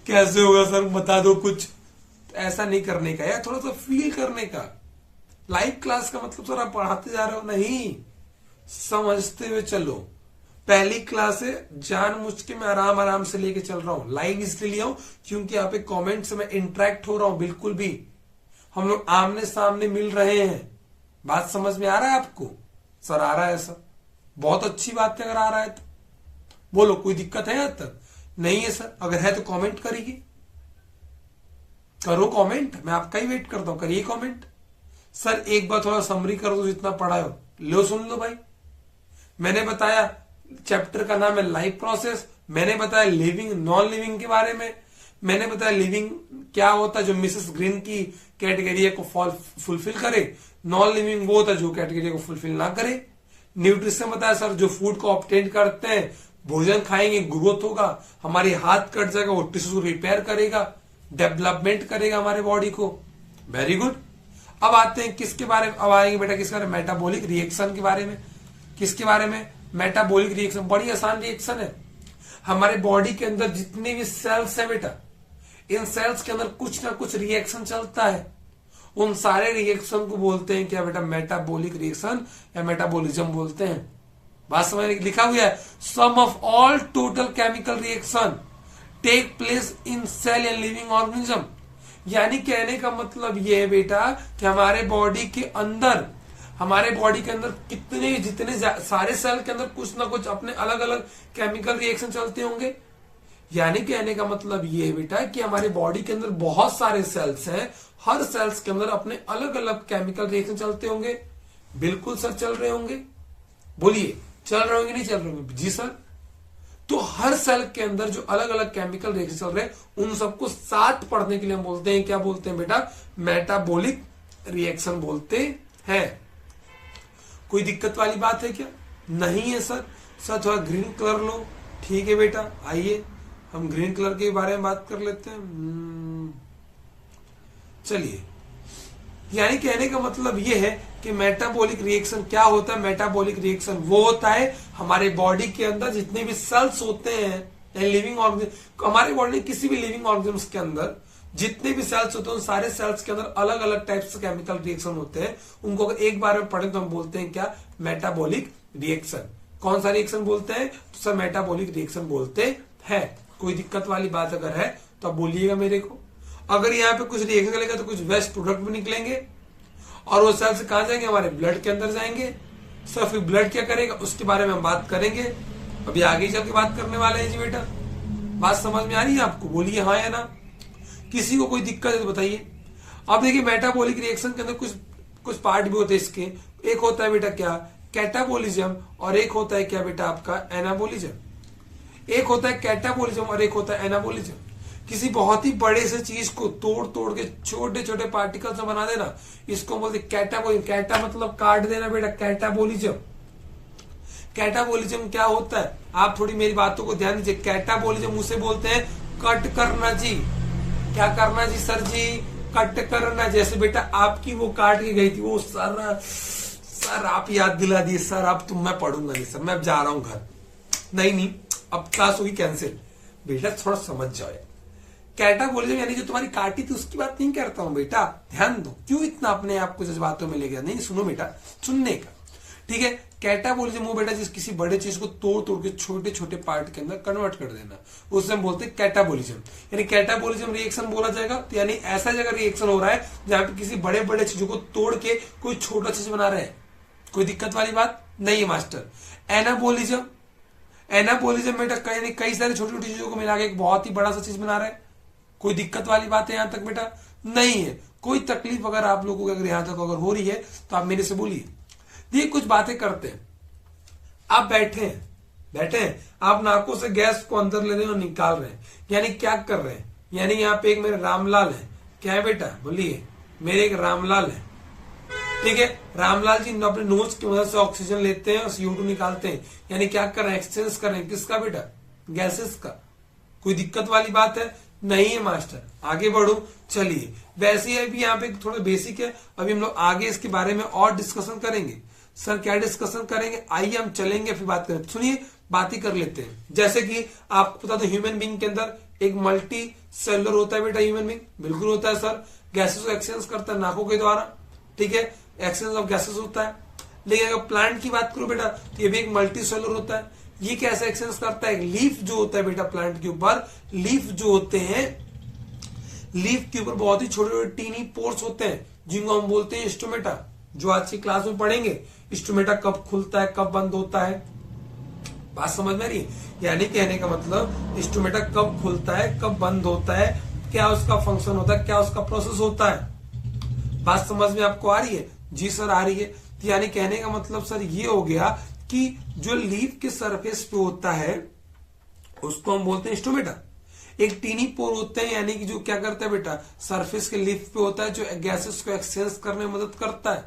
कैसे होगा सर, बता दो कुछ। तो ऐसा नहीं करने का यार, थोड़ा सा फील करने का। लाइव क्लास का मतलब सर आप पढ़ाते जा रहे हो, नहीं, समझते हुए चलो। पहली क्लास है, जानबूझ के मैं आराम आराम से लेके चल रहा हूं। लाइव इसलिए लिया हूं क्योंकि यहाँ पे कमेंट से मैं इंटरेक्ट हो रहा हूं। बिल्कुल भी हम लोग आमने सामने मिल रहे हैं। बात समझ में आ रहा है आपको? सर आ रहा है सर, बहुत अच्छी बात है। अगर आ रहा है तो बोलो, कोई दिक्कत है यहाँ तक? नहीं है सर? अगर है तो कमेंट करिए, करो कमेंट, मैं आपका ही वेट करता हूं। करिए कमेंट। सर एक बार थोड़ा समरी कर दो, जितना पढ़ा हो लो, सुन लो भाई। मैंने बताया चैप्टर का नाम है लाइफ प्रोसेस। मैंने बताया लिविंग नॉन लिविंग के बारे में। मैंने बताया लिविंग क्या होता है, जो मिसेस ग्रीन की कैटेगरी को फुलफिल करे। नॉन लिविंग वो होता है जो कैटेगरी को फुलफिल ना करे। न्यूट्रिशन बताया सर, जो फूड को ऑब्टेन करते हैं, भोजन खाएंगे ग्रोथ होगा, हमारे हाथ कट जाएगा वो टिश्यू रिपेयर करेगा, डेवलपमेंट करेगा हमारे बॉडी को। Very good. अब आते हैं किसके बारे में? अब आएंगे बेटा किसके बारे में? मेटाबॉलिक रिएक्शन के बारे में। किसके बारे में? Metabolic reaction. बड़ी आसान रिएक्शन है। हमारे बॉडी के अंदर जितने भी सेल्स है बेटा, इन सेल्स के अंदर कुछ ना कुछ रिएक्शन चलता है। उन सारे रिएक्शन को बोलते हैं क्या बेटा? मेटाबॉलिक रिएक्शन या मेटाबॉलिज्म बोलते हैं। बात समझ लिखा हुआ है, sum of all total chemical reaction take place in cell and living organism. यानी कहने का मतलब ये है बेटा कि हमारे बॉडी के अंदर कितने जितने सारे सेल के अंदर कुछ ना कुछ अपने अलग अलग केमिकल रिएक्शन चलते होंगे। यानी कहने का मतलब ये है बेटा कि हमारे बॉडी के अंदर बहुत सारे सेल्स हैं, हर सेल्स के अंदर अपने अलग अलग केमिकल रिएक्शन चलते होंगे। बिल्कुल सर, चल रहे होंगे। बोलिए, चल रहे होंगे नहीं चल रहे होंगे? जी सर। तो हर सेल के अंदर जो अलग अलग केमिकल रिएक्शन चल रहे हैं, उन सबको साथ पढ़ने के लिए हम बोलते हैं, क्या बोलते हैं बेटा? मेटाबॉलिक रिएक्शन बोलते हैं। कोई दिक्कत वाली बात है क्या? नहीं है सर। सर थोड़ा ग्रीन कलर लो। ठीक है बेटा, आइए हम ग्रीन कलर के बारे में बात कर लेते हैं। चलिए, यानी कहने का मतलब ये है कि मेटाबॉलिक रिएक्शन क्या होता है। मेटाबॉलिक रिएक्शन वो होता है हमारे बॉडी के अंदर जितने भी सेल्स होते हैं लिविंग ऑर्गेनिज्म, हमारे बॉडी में किसी भी लिविंग ऑर्गेनिज्म के अंदर जितने भी सेल्स होते हैं उन सारे सेल्स के अंदर अलग अलग टाइप्स के केमिकल रिएक्शन होते हैं। उनको अगर एक बार में पढ़ें तो हम बोलते हैं क्या, मेटाबॉलिक रिएक्शन। कौन सा रिएक्शन बोलते हैं, तो सर मेटाबॉलिक रिएक्शन बोलते हैं। कोई दिक्कत वाली बात अगर है तो आप बोलिएगा मेरे को। अगर यहाँ पे कुछ रिएक्शन करेगा तो कुछ वेस्ट प्रोडक्ट भी निकलेंगे और वो सेल्स कहां जाएंगे, हमारे ब्लड के अंदर जाएंगे। सर फिर ब्लड क्या करेगा उसके बारे में हम बात करेंगे, अभी आगे चल के बात करने वाले हैं जी बेटा। बात समझ में आ रही है आपको, बोलिए हाँ या ना। किसी को कोई दिक्कत है तो बताइए। अब देखिए मेटाबॉलिक रिएक्शन के अंदर कुछ पार्ट भी होते हैं इसके। एक होता है बेटा क्या, कैटाबोलिज्म, और एक होता है क्या बेटा आपका एनाबोलिज्म। एक होता है कैटाबोलिज्म और एक होता है एनाबोलिज्म। किसी बहुत ही बड़े से चीज को तोड़ तोड़ के छोटे छोटे पार्टिकल से बना देना, इसको बोलते कैटाबोलिज्म। कैटा मतलब काट देना बेटा, कैटाबोलिज्म। कैटाबोलिज्म क्या होता है, आप थोड़ी मेरी बातों को ध्यान दीजिए। कैटाबोलिज्म उसे बोलते हैं कट करना जी। क्या करना जी सर जी, कट करना। जैसे बेटा आपकी वो काट के गई थी वो सर आप याद दिला दिए सर, अब तुम मैं पढ़ूंगा नहीं सर, मैं अब जा रहा हूं घर। नहीं अब क्लास होगी कैंसिल। बेटा थोड़ा समझ जाओ। कैटाबोलिज्म यानी जो तुम्हारी काटी थी उसकी बात नहीं करता हूं बेटा, ध्यान दो। क्यों इतना अपने आप को जज्बातों में ले गया, नहीं सुनो बेटा, सुनने का, ठीक है। कैटाबोलिज्म वो बेटा जिस किसी बड़े चीज को तोड़ तोड़ के छोटे छोटे पार्ट के अंदर कन्वर्ट कर देना, उसे हम बोलते हैं कैटाबोलिज्म। यानी कैटाबोलिज्म रिएक्शन बोला जाएगा तो यानी ऐसा जगह रिएक्शन हो रहा है जहां पे किसी बड़े बड़े चीजों को तोड़ के कोई छोटा चीज बना रहे हैं। कोई दिक्कत वाली बात नहीं है मास्टर। एनाबोलिज्म, एनाबोलिज्म बेटा कई सारी छोटी छोटी चीजों को मिला के एक बहुत ही बड़ा सा चीज बना रहा है। कोई दिक्कत वाली बात है यहां तक बेटा, नहीं है। कोई तकलीफ अगर आप लोगों को अगर यहां तक अगर हो रही है तो आप मेरे से बोलिए। ये कुछ बातें करते हैं। आप बैठे हैं, आप नाकों से गैस को अंदर ले रहे हैं और निकाल रहे हैं, यानी क्या कर रहे हैं, यानी यहाँ पे एक मेरे रामलाल है। क्या है बेटा, बोलिए, मेरे एक रामलाल है, ठीक है। रामलाल जी अपने नोज की मदद से ऑक्सीजन लेते हैं और CO2 निकालते हैं, यानी क्या कर रहे हैं, एक्सचेंज कर रहे हैं। किसका बेटा, गैसेस का। कोई दिक्कत वाली बात है नहीं है मास्टर। आगे बढ़ो, चलिए। वैसे ही अभी यहाँ पे थोड़ा बेसिक है, अभी हम लोग आगे इसके बारे में और डिस्कशन करेंगे। सर क्या डिस्कशन करेंगे, आइए हम चलेंगे फिर बात करें। सुनिए, बात ही कर लेते हैं। जैसे कि आपको पता था ह्यूमन बीइंग के अंदर एक मल्टी सेलुलर होता है बेटा, ह्यूमन बीइंग बिल्कुल होता है सर। गैसेस को एक्सचेंज करता है नाकों के द्वारा, ठीक है, एक्सचेंज ऑफ गैसेस होता है। लेकिन अगर प्लांट की बात करो बेटा तो ये भी एक मल्टी सेलुलर होता है। ये कैसे एक्सचेंज करता है, लीफ जो होता है बेटा प्लांट के ऊपर, लीफ जो होते हैं, लीफ के ऊपर बहुत ही छोटे छोटे टीनी पोर्स होते हैं जिनको हम बोलते हैं स्टोमेटा। जो आज की क्लास में पढ़ेंगे स्टोमेटा कब खुलता है कब बंद होता है। बात समझ में आ रही है, यानी कहने का मतलब स्टोमेटा कब खुलता है कब बंद होता है, क्या उसका फंक्शन होता है, क्या उसका प्रोसेस होता है। बात समझ में आपको आ रही है, जी सर आ रही है। तो यानी कहने का मतलब सर ये हो गया कि जो लीफ के सरफेस पे होता है उसको हम बोलते हैं स्टोमेटा। एक टीनी पोर होते हैं, यानी कि जो क्या करता है बेटा, सरफेस के लीफ पे होता है, जो गैसेस को एक्सचेंज करने में मदद करता है,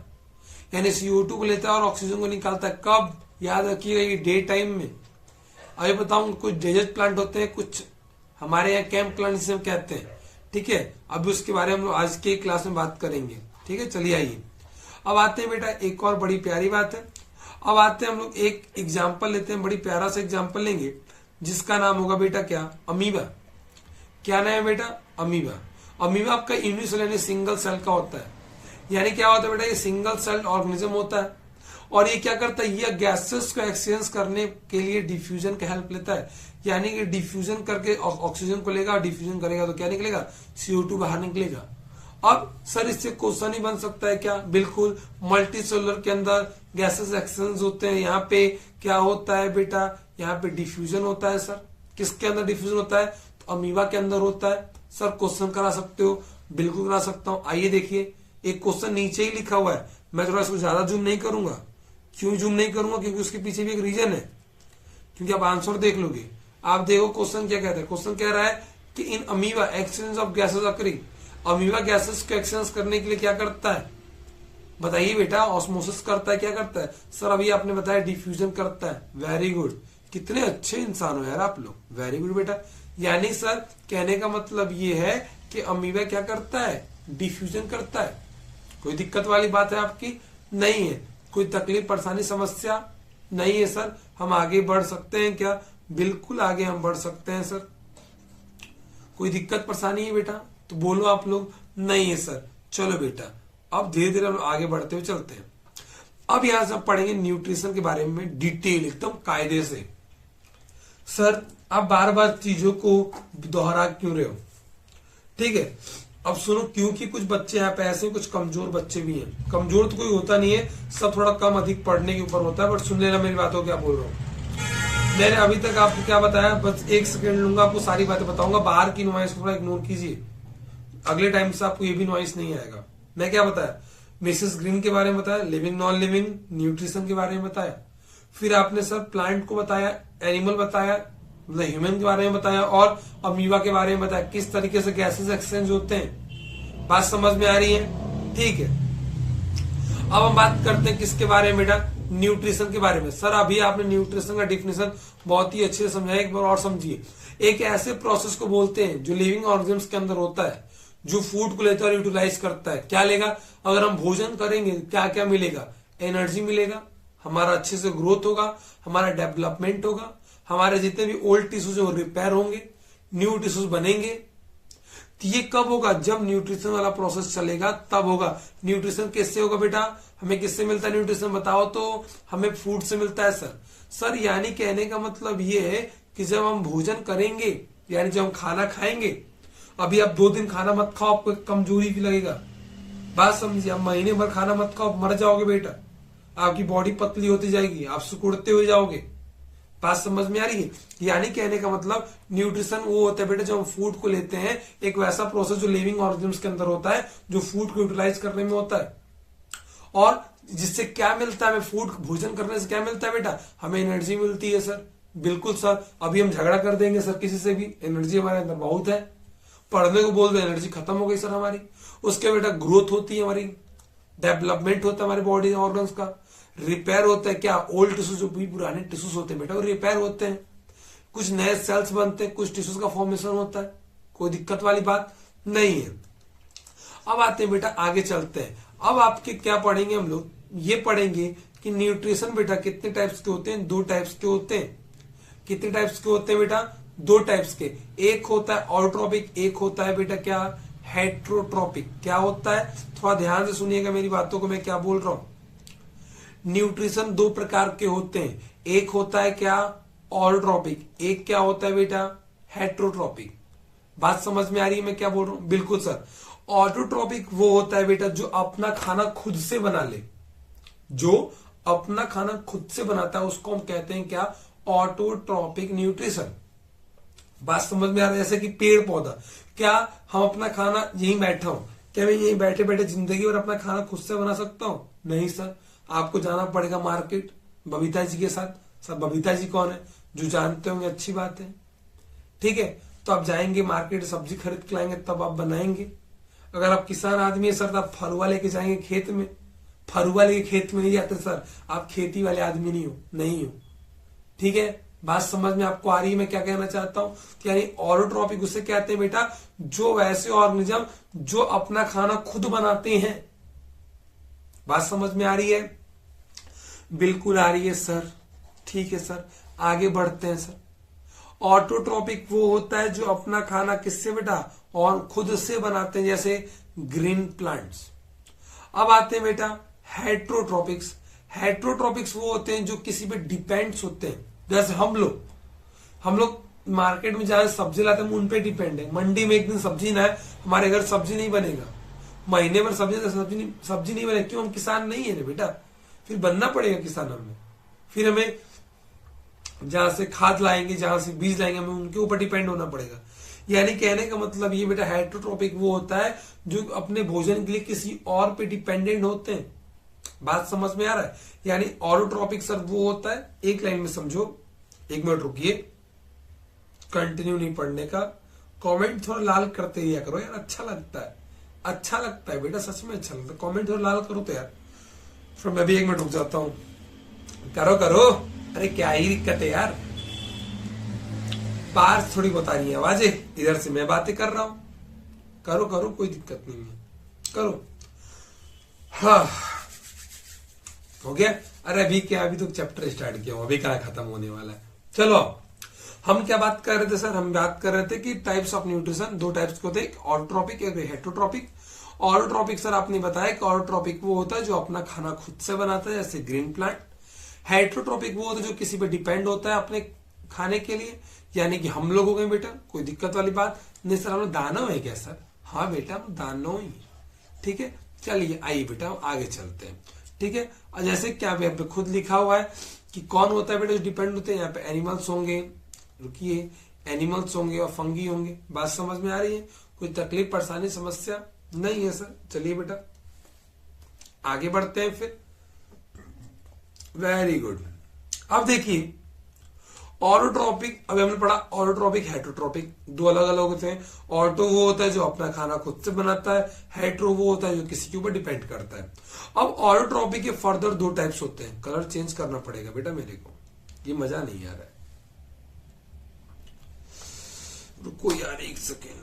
यानी CO2 को लेता है और ऑक्सीजन को निकालता है। कब, याद रखिएगा, ये डे टाइम में। अभी बताऊं, कुछ डेजर्ट प्लांट होते हैं, कुछ हमारे यहाँ कैंप प्लांट जिसे हम कहते हैं, ठीक है। अभी उसके बारे में हम लोग आज के क्लास में बात करेंगे, ठीक है। चलिए आइए, अब आते हैं बेटा एक और बड़ी प्यारी बात है। अब आते हैं हम लोग एक एग्जाम्पल लेते हैं, बड़ी प्यारा सा एग्जाम्पल लेंगे जिसका नाम होगा बेटा क्या, अमीबा। क्या नाम है बेटा, अमीबा। अमीबा आपका यूनिसेल यानी सिंगल सेल का होता है। यानी क्या होता है बेटा, ये सिंगल सेल ऑर्गेनिज्म होता है और ये क्या करता है, ये गैसेस को एक्सचेंज करने के लिए डिफ्यूजन का हेल्प लेता है। यानी कि डिफ्यूजन करके ऑक्सीजन को लेगा, डिफ्यूजन करेगा तो क्या निकलेगा, CO2 बाहर निकलेगा। अब सर इससे क्वेश्चन ही बन सकता है क्या, बिल्कुल। मल्टी सेलुलर के अंदर गैसेस एक्सचेंज होते हैं, यहाँ पे क्या होता है बेटा, यहाँ पे डिफ्यूजन होता है। सर किसके अंदर डिफ्यूजन होता है, तो अमीबा के अंदर होता है। सर क्वेश्चन करा सकते हो, बिल्कुल करा सकता हूं। आइए देखिए, एक क्वेश्चन नीचे ही लिखा हुआ है, मैं थोड़ा इसको ज्यादा जूम नहीं करूंगा। क्यों जूम नहीं करूंगा, क्योंकि उसके पीछे भी एक रीजन है, क्योंकि आप आंसर देख लोगे। आप देखो क्वेश्चन क्या कहता है, क्वेश्चन कह रहा है कि in amoeba exchange of gases occurring. Amoeba gases को एक्सचेंज करने के लिए क्या करता है, बताइए बेटा, ऑस्मोसिस करता है, क्या करता है। सर अभी आपने बताया डिफ्यूजन करता है, वेरी गुड। कितने अच्छे इंसान हो यार आप लोग, वेरी गुड बेटा। यानी सर कहने का मतलब ये है कि अमीबा क्या करता है, डिफ्यूजन करता है। कोई दिक्कत वाली बात है आपकी? नहीं है। कोई तकलीफ परेशानी समस्या नहीं है सर? हम आगे बढ़ सकते हैं क्या? बिल्कुल आगे हम बढ़ सकते हैं सर। कोई दिक्कत परेशानी है बेटा तो बोलो आप लोग। नहीं है सर। चलो बेटा अब धीरे धीरे हम आगे बढ़ते हुए चलते हैं। अब यहां से पढ़ेंगे न्यूट्रिशन के बारे में डिटेल एकदम कायदे से। सर आप बार बार चीजों को दोहरा क्यों रहे हो? ठीक है, अब सुनो, क्योंकि कुछ बच्चे यहाँ पे ऐसे कुछ कमजोर बच्चे भी हैं। कमजोर तो कोई होता नहीं है, सब थोड़ा कम अधिक पढ़ने के ऊपर होता है। बट सुन लेना मेरी बातों, क्या बोल रहा हूँ। मैंने अभी तक आपको क्या बताया, बस 1 सेकंड लूंगा, आपको सारी बातें बताऊंगा। बाहर की नॉइस को थोड़ा इग्नोर कीजिए, अगले टाइम से आपको ये भी नॉइस नहीं आएगा। मैं क्या बताया, मिसेस ग्रीन के बारे में बताया, लिविंग नॉन लिविंग, न्यूट्रिशन के बारे में बताया। फिर आपने सर प्लांट को बताया, एनिमल बताया, मतलब ह्यूमन के बारे में बताया, और अमीबा के बारे में बताया, किस तरीके से गैसेस एक्सचेंज होते हैं। बात समझ में आ रही है? ठीक है, अब हम बात करते हैं किसके बारे में बेटा, न्यूट्रिशन के बारे में। सर अभी आपने न्यूट्रिशन का डिफिनेशन बहुत ही अच्छे से समझाया, एक बार और समझिए। एक ऐसे प्रोसेस को बोलते हैं जो लिविंग ऑर्गेनिम्स के अंदर होता है, जो फूड को लेता है और यूटिलाइज करता है। क्या लेगा, अगर हम भोजन करेंगे क्या क्या मिलेगा, एनर्जी मिलेगा, हमारा अच्छे से ग्रोथ होगा, हमारा डेवलपमेंट होगा, हमारे जितने भी ओल्ड टिश्यूज है वो रिपेयर होंगे, न्यू टिश्यूज बनेंगे। तो ये कब होगा, जब न्यूट्रिशन वाला प्रोसेस चलेगा तब होगा। न्यूट्रिशन किससे होगा बेटा, हमें किससे मिलता है न्यूट्रिशन बताओ तो? हमें फूड से मिलता है सर यानी कहने का मतलब ये है कि जब हम भोजन करेंगे, यानी जब हम खाना खाएंगे, अभी आप 2 दिन खाना मत खाओ, आपको कमजोरी भी लगेगा। बात समझिए, आप महीने भर खाना मत खाओ, मर जाओगे बेटा, आपकी बॉडी पतली होती जाएगी, आप सिकुड़ते हुए जाओगे। बात समझ में आ रही है? यानी कहने का मतलब न्यूट्रिशन वो होता है बेटा जब हम फूड को लेते हैं, एक वैसा प्रोसेस जो लिविंग ऑर्गेनिम्स के अंदर होता है, जो फूड को यूटिलाइज करने में होता है। और जिससे क्या मिलता है हमें, फूड भोजन करने से क्या मिलता है बेटा, हमें एनर्जी मिलती है सर। बिल्कुल सर, अभी हम झगड़ा कर देंगे सर किसी से भी, एनर्जी हमारे अंदर बहुत है। पढ़ने को बोल दो, एनर्जी खत्म हो गई सर हमारी। उसके बेटा ग्रोथ होती है हमारी, डेवलपमेंट होता है हमारे बॉडी ऑर्गन्स का, रिपेयर होता है। क्या, ओल्ड टिश्यूज जो भी पुराने टिश्यूज होते हैं बेटा वो रिपेयर होते हैं, कुछ नए सेल्स बनते हैं, कुछ टिश्यूज का फॉर्मेशन होता है। कोई दिक्कत वाली बात नहीं है। अब आते हैं बेटा, आगे चलते हैं। अब आपके क्या पढ़ेंगे हम लोग, ये पढ़ेंगे कि न्यूट्रिशन बेटा कितने टाइप्स के होते हैं, 2 टाइप्स के होते हैं। कितने टाइप्स के होते हैं बेटा, 2 टाइप्स के। एक होता है ऑटोट्रॉपिक, एक होता है बेटा क्या, हेट्रोट्रॉपिक। क्या होता है, थोड़ा ध्यान से सुनिएगा मेरी बातों को, मैं क्या बोल रहा हूं। न्यूट्रिशन 2 प्रकार के होते हैं, एक होता है क्या, ऑटोट्रॉपिक, एक क्या होता है बेटा, हेट्रोट्रॉपिक। बात समझ में आ रही है मैं क्या बोल रहा हूं? बिल्कुल सर। ऑटोट्रॉपिक वो होता है बेटा जो अपना खाना खुद से बना ले, जो अपना खाना खुद से बनाता है, उसको हम कहते हैं क्या, ऑटोट्रॉपिक न्यूट्रिशन। बात समझ में आ रहा है? जैसे कि पेड़ पौधा, क्या हम अपना खाना, यहीं बैठा हूं, क्या मैं यहीं बैठे बैठे जिंदगी भर अपना खाना खुद से बना सकता हूं? नहीं सर, आपको जाना पड़ेगा मार्केट बबीता जी के साथ। सब बबीता जी कौन है, जो जानते होंगे, अच्छी बात है। ठीक है, तो आप जाएंगे मार्केट, सब्जी खरीद के लाएंगे, तब आप बनाएंगे। अगर आप किसान आदमी है सर तो आप फरुआ लेके जाएंगे खेत में। फरुआ लेके खेत में नहीं जाते सर, आप खेती वाले आदमी नहीं हो। ठीक है, बात समझ में आपको आ रही है मैं क्या कहना चाहता हूं? यानी ऑटोट्रॉपिक उसे कहते हैं बेटा जो वैसे ऑर्गेनिज्म जो अपना खाना खुद बनाते हैं। बात समझ में आ रही है? बिल्कुल आ रही है सर। ठीक है सर, आगे बढ़ते हैं सर। ऑटोट्रॉपिक वो होता है जो अपना खाना किससे बेटा, और खुद से बनाते हैं, जैसे ग्रीन प्लांट्स। अब आते हैं बेटा हेट्रोट्रॉपिक्स। हेट्रोट्रॉपिक्स वो होते हैं जो किसी पे डिपेंड्स होते हैं, जैसे हम लोग मार्केट में जाए सब्जी लाते हैं, उन पे डिपेंड है। मंडी में एक दिन सब्जी ना है, हमारे घर सब्जी नहीं बनेगा, महीने भर सब्जी नहीं बनेगी। क्यों, हम किसान नहीं है ना बेटा, फिर बनना पड़ेगा किसान हमें। फिर हमें जहां से खाद लाएंगे, जहां से बीज लाएंगे, हमें उनके ऊपर डिपेंड होना पड़ेगा। यानी कहने का मतलब ये बेटा हेट्रोट्रॉपिक वो होता है जो अपने भोजन के लिए किसी और पे डिपेंडेंट होते हैं। बात समझ में आ रहा है? यानी ऑटोट्रॉपिक सर वो होता है, एक लाइन में समझो, 1 मिनट रुकिए, कंटिन्यू नहीं पढ़ने का, कमेंट थोड़ा लाल करते रहिया करो यार, अच्छा लगता है बेटा, सच में अच्छा लगता है। कमेंट थोड़ा लाल करो तो यार। फिर मैं भी 1 मिनट रुक जाता हूं, करो। अरे क्या ही दिक्कत है यार। बाहर थोड़ी बता रही है आवाजें, इधर से मैं बातें कर रहा हूं। करो करो, कोई दिक्कत नहीं है, करो। हाँ, हो गया। अरे अभी क्या, अभी तो चैप्टर स्टार्ट किया हूं, अभी क्या खत्म होने वाला है। चलो हम क्या बात कर रहे थे सर, हम बात कर रहे थे कि टाइप्स ऑफ न्यूट्रिशन, दो टाइप्स के होते हैं, एक ऑटोट्रॉपिक एक हेटरोट्रॉपिक। ऑटोट्रॉपिक सर आपने बताया कि ऑटोट्रॉपिक वो होता है जो अपना खाना खुद से बनाता है, जैसे ग्रीन प्लांट। हेटरोट्रॉपिक वो होता है जो किसी पे डिपेंड होता है अपने खाने के लिए, यानी कि हम लोग हो गए बेटा, कोई दिक्कत वाली बात नहीं। सर हम लोग दानव है क्या सर? हाँ बेटा हम दानव ही, ठीक है। चलिए आइए बेटा आगे चलते हैं, ठीक है। और जैसे क्या यहाँ पे खुद लिखा हुआ है कि कौन होता है बेटा जो डिपेंड होते हैं, यहाँ पे एनिमल्स होंगे, रुकिए, एनिमल्स होंगे और फंगी होंगे। बात समझ में आ रही है? कोई तकलीफ परेशानी समस्या नहीं है सर? चलिए बेटा आगे बढ़ते हैं फिर। Very good. अब देखिए ऑटोट्रॉपिक, अभी हमने पढ़ा ऑटोट्रॉपिक हेटरोट्रॉपिक, दो अलग अलग होते हैं। ऑटो वो होता है जो अपना खाना खुद से बनाता है, हेट्रो वो होता है जो किसी के ऊपर डिपेंड करता है। अब ऑटोट्रॉपिक के फर्दर दो टाइप्स होते हैं। कलर चेंज करना पड़ेगा बेटा मेरे को, ये मजा नहीं आ रहा है। रुको यार एक सेकेंड,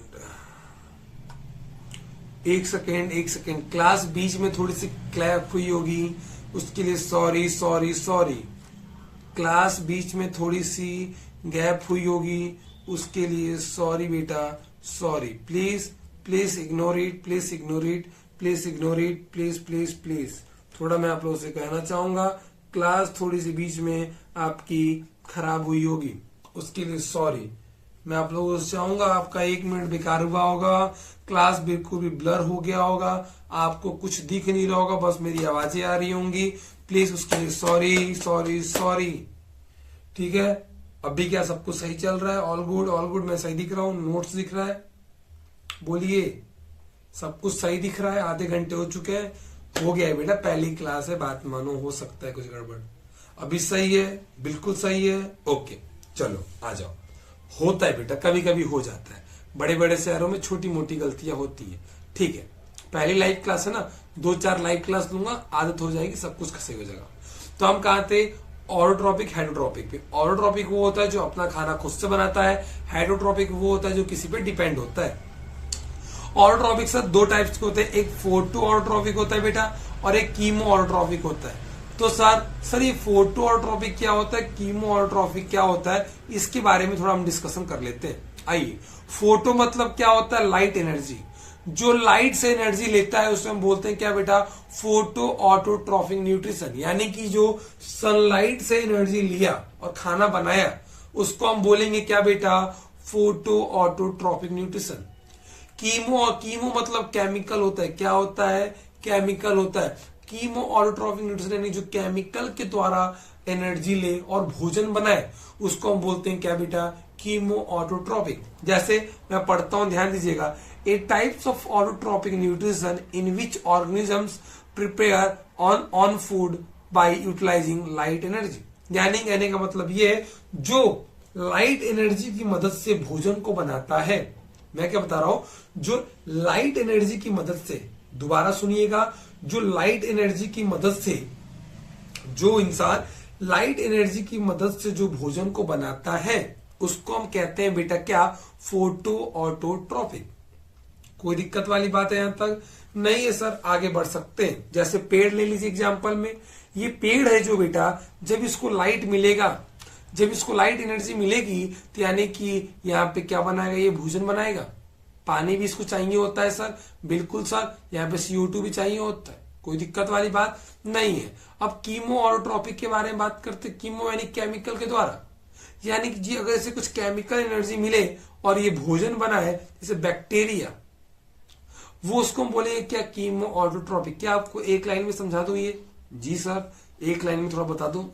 एक सेकेंड, एक सेकेंड। क्लास बीच में थोड़ी सी क्लैप हुई होगी, उसके लिए सॉरी सॉरी सॉरी। क्लास बीच में थोड़ी सी गैप हुई होगी, उसके लिए सॉरी बेटा, sorry. Please please ignore it, please ignore it, please ignore it, please please please. थोड़ा मैं आप लोगों से कहना चाहूंगा, क्लास थोड़ी सी बीच में आपकी खराब हुई होगी, उसके लिए सॉरी। मैं आप लोगों से चाहूंगा, आपका 1 मिनट बेकार हुआ होगा, क्लास बिल्कुल भी ब्लर हो गया होगा, आपको कुछ दिख नहीं रहा होगा, बस मेरी आवाजें आ रही होंगी। प्लीज उसके लिए सॉरी सॉरी सॉरी, ठीक है। अभी क्या सब कुछ सही चल रहा है? All good, all good. मैं सही दिख रहा हूँ? नोट्स दिख रहा है? बोलिए, सब कुछ सही दिख रहा है? आधे घंटे हो चुके हैं, हो गया है बेटा, पहली क्लास है, बात मानो, हो सकता है कुछ गड़बड़। अभी सही है, बिल्कुल सही है, ओके। चलो आ जाओ। होता है बेटा, कभी कभी हो जाता है, बड़े बड़े शहरों में छोटी मोटी गलतियां होती है, ठीक है। पहली लाइव क्लास है ना, 2-4 लाइव क्लास लूंगा, आदत हो जाएगी, सब कुछ सही हो जाएगा। तो हम कहा थे ऑटोट्रॉपिक हेटरोट्रॉपिक पे। ऑटोट्रॉपिक वो होता है जो अपना खाना खुद से बनाता है, हेटरोट्रॉपिक वो होता है जो किसी पे डिपेंड होता है। ऑटोट्रॉपिक सर दो टाइप्स के होते हैं, एक फोटो ऑटोट्रॉपिक होता है बेटा, और एक कीमो ऑटोट्रॉपिक होता है। तो सर ये फोटो ऑटोट्रॉपिक क्या होता है, कीमो ऑटोट्रॉपिक क्या होता है, इसके बारे में थोड़ा हम डिस्कशन कर लेते हैं। आइए, फोटो मतलब क्या होता है, लाइट एनर्जी। जो लाइट से एनर्जी लेता है उसे हम बोलते हैं क्या बेटा, फोटो ऑटोट्रॉपिक न्यूट्रिशन। यानी कि जो सनलाइट से एनर्जी लिया और खाना बनाया, उसको हम बोलेंगे क्या बेटा, फोटो ऑटोट्रॉपिक न्यूट्रिशन। कीमो मतलब केमिकल होता है, क्या होता है, केमिकल होता है। कीमो ऑटोट्रॉपिक न्यूट्रिशन यानी जो केमिकल के द्वारा एनर्जी ले और भोजन बनाए, उसको हम बोलते हैं क्या बेटा, कीमो ऑटोट्रॉपिक। जैसे मैं पढ़ता हूं, ध्यान दीजिएगा, a types of autotrophic nutrition in which organisms prepare on food by utilizing light energy. यानी कहने का मतलब ये है, जो लाइट एनर्जी की मदद से भोजन को बनाता है। मैं क्या बता रहा हूं, जो लाइट एनर्जी की मदद से, दोबारा सुनिएगा, जो लाइट एनर्जी की मदद से, जो इंसान लाइट एनर्जी की मदद से जो भोजन को बनाता है, उसको हम कहते हैं बेटा क्या, फोटो ऑटोट्रॉपिक। कोई दिक्कत वाली बात है यहां तक? नहीं है सर, आगे बढ़ सकते हैं। जैसे पेड़ ले लीजिए एग्जांपल में, ये पेड़ है जो बेटा, जब इसको लाइट मिलेगा, जब इसको लाइट एनर्जी मिलेगी, तो यानी कि यहाँ पे क्या बनाएगा, ये भोजन बनाएगा। पानी भी इसको चाहिए होता है सर, बिल्कुल सर, यहाँ पे CO2 भी चाहिए होता है, कोई दिक्कत वाली बात नहीं है। अब कीमो ऑटोट्रॉपिक के बारे में बात करते, कीमो यानी केमिकल के द्वारा, यानी कि जी अगर इसे कुछ केमिकल एनर्जी मिले और ये भोजन बनाए, जैसे बैक्टीरिया, वो उसको हम बोलेंगे क्या, कीमो ऑटोट्रॉपिक। क्या आपको एक लाइन में समझा दूं ये? जी सर, एक लाइन में थोड़ा बता दूं,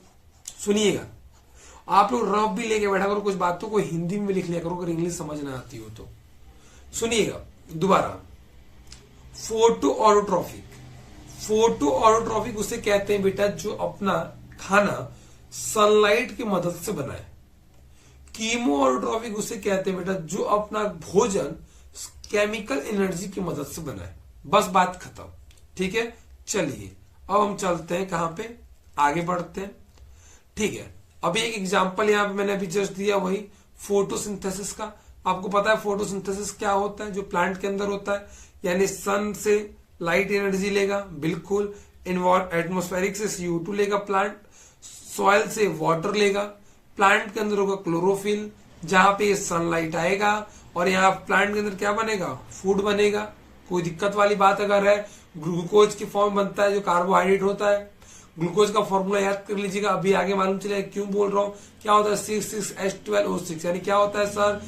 सुनिएगा। आप लोग रफ भी लेके बैठा करो, कुछ बातों को हिंदी में लिख लिया करो अगर इंग्लिश समझ ना आती हो तो। सुनिएगा दोबारा, फोटो ऑटोट्रॉपिक, फोटो ऑटोट्रॉपिक उसे कहते हैं बेटा जो अपना खाना सनलाइट की मदद से बनाए। कीमो ऑटोट्रॉपिक उसे कहते हैं बेटा जो अपना भोजन केमिकल एनर्जी की मदद से बनाए। बस बात खत्म, ठीक है। चलिए अब हम चलते हैं कहां पे, आगे बढ़ते हैं, ठीक है। अभी एक एग्जांपल यहां पे मैंने अभी जस्ट दिया, वही फोटोसिंथेसिस का। आपको पता है फोटोसिंथेसिस क्या होता है, जो प्लांट के अंदर होता है, यानी सन से लाइट एनर्जी लेगा, बिल्कुल। एटमोस्फेरिक से CO2 लेगा प्लांट, सॉइल से वाटर लेगा, प्लांट के अंदर होगा क्लोरोफिल, जहां पे सनलाइट आएगा और यहाँ प्लांट के अंदर क्या बनेगा, फूड बनेगा। कोई दिक्कत वाली बात अगर है, ग्लूकोज की फॉर्म बनता है जो कार्बोहाइड्रेट होता है। ग्लूकोज का फॉर्मूला याद कर लीजिएगा, अभी आगे मालूम चलेगा क्यों बोल रहा हूं। क्या होता है, C6H12O6, यानी क्या होता है सर,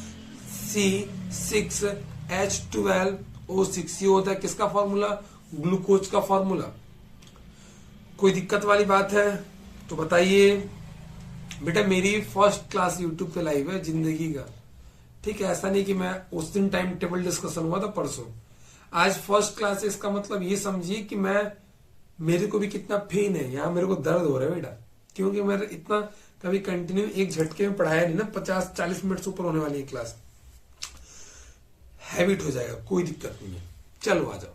C6H12O6। ये होता है किसका फॉर्मूला, ग्लूकोज का फॉर्मूला। कोई दिक्कत वाली बात है तो बताइए। बेटा मेरी फर्स्ट क्लास यूट्यूब पे लाइव है जिंदगी का, ठीक है। ऐसा नहीं कि मैं उस दिन टाइम टेबल डिस्कशन हुआ था परसों, आज फर्स्ट क्लास है। इसका मतलब ये समझिए कि मेरे को भी कितना पेन है, यहाँ मेरे को दर्द हो रहा है बेटा, क्योंकि मेरे इतना कभी कंटिन्यू एक झटके में पढ़ाया नहीं ना। 50-40 मिनट से ऊपर होने वाली है क्लास, हैबिट हो जाएगा, कोई दिक्कत नहीं है। चलो आ जाओ।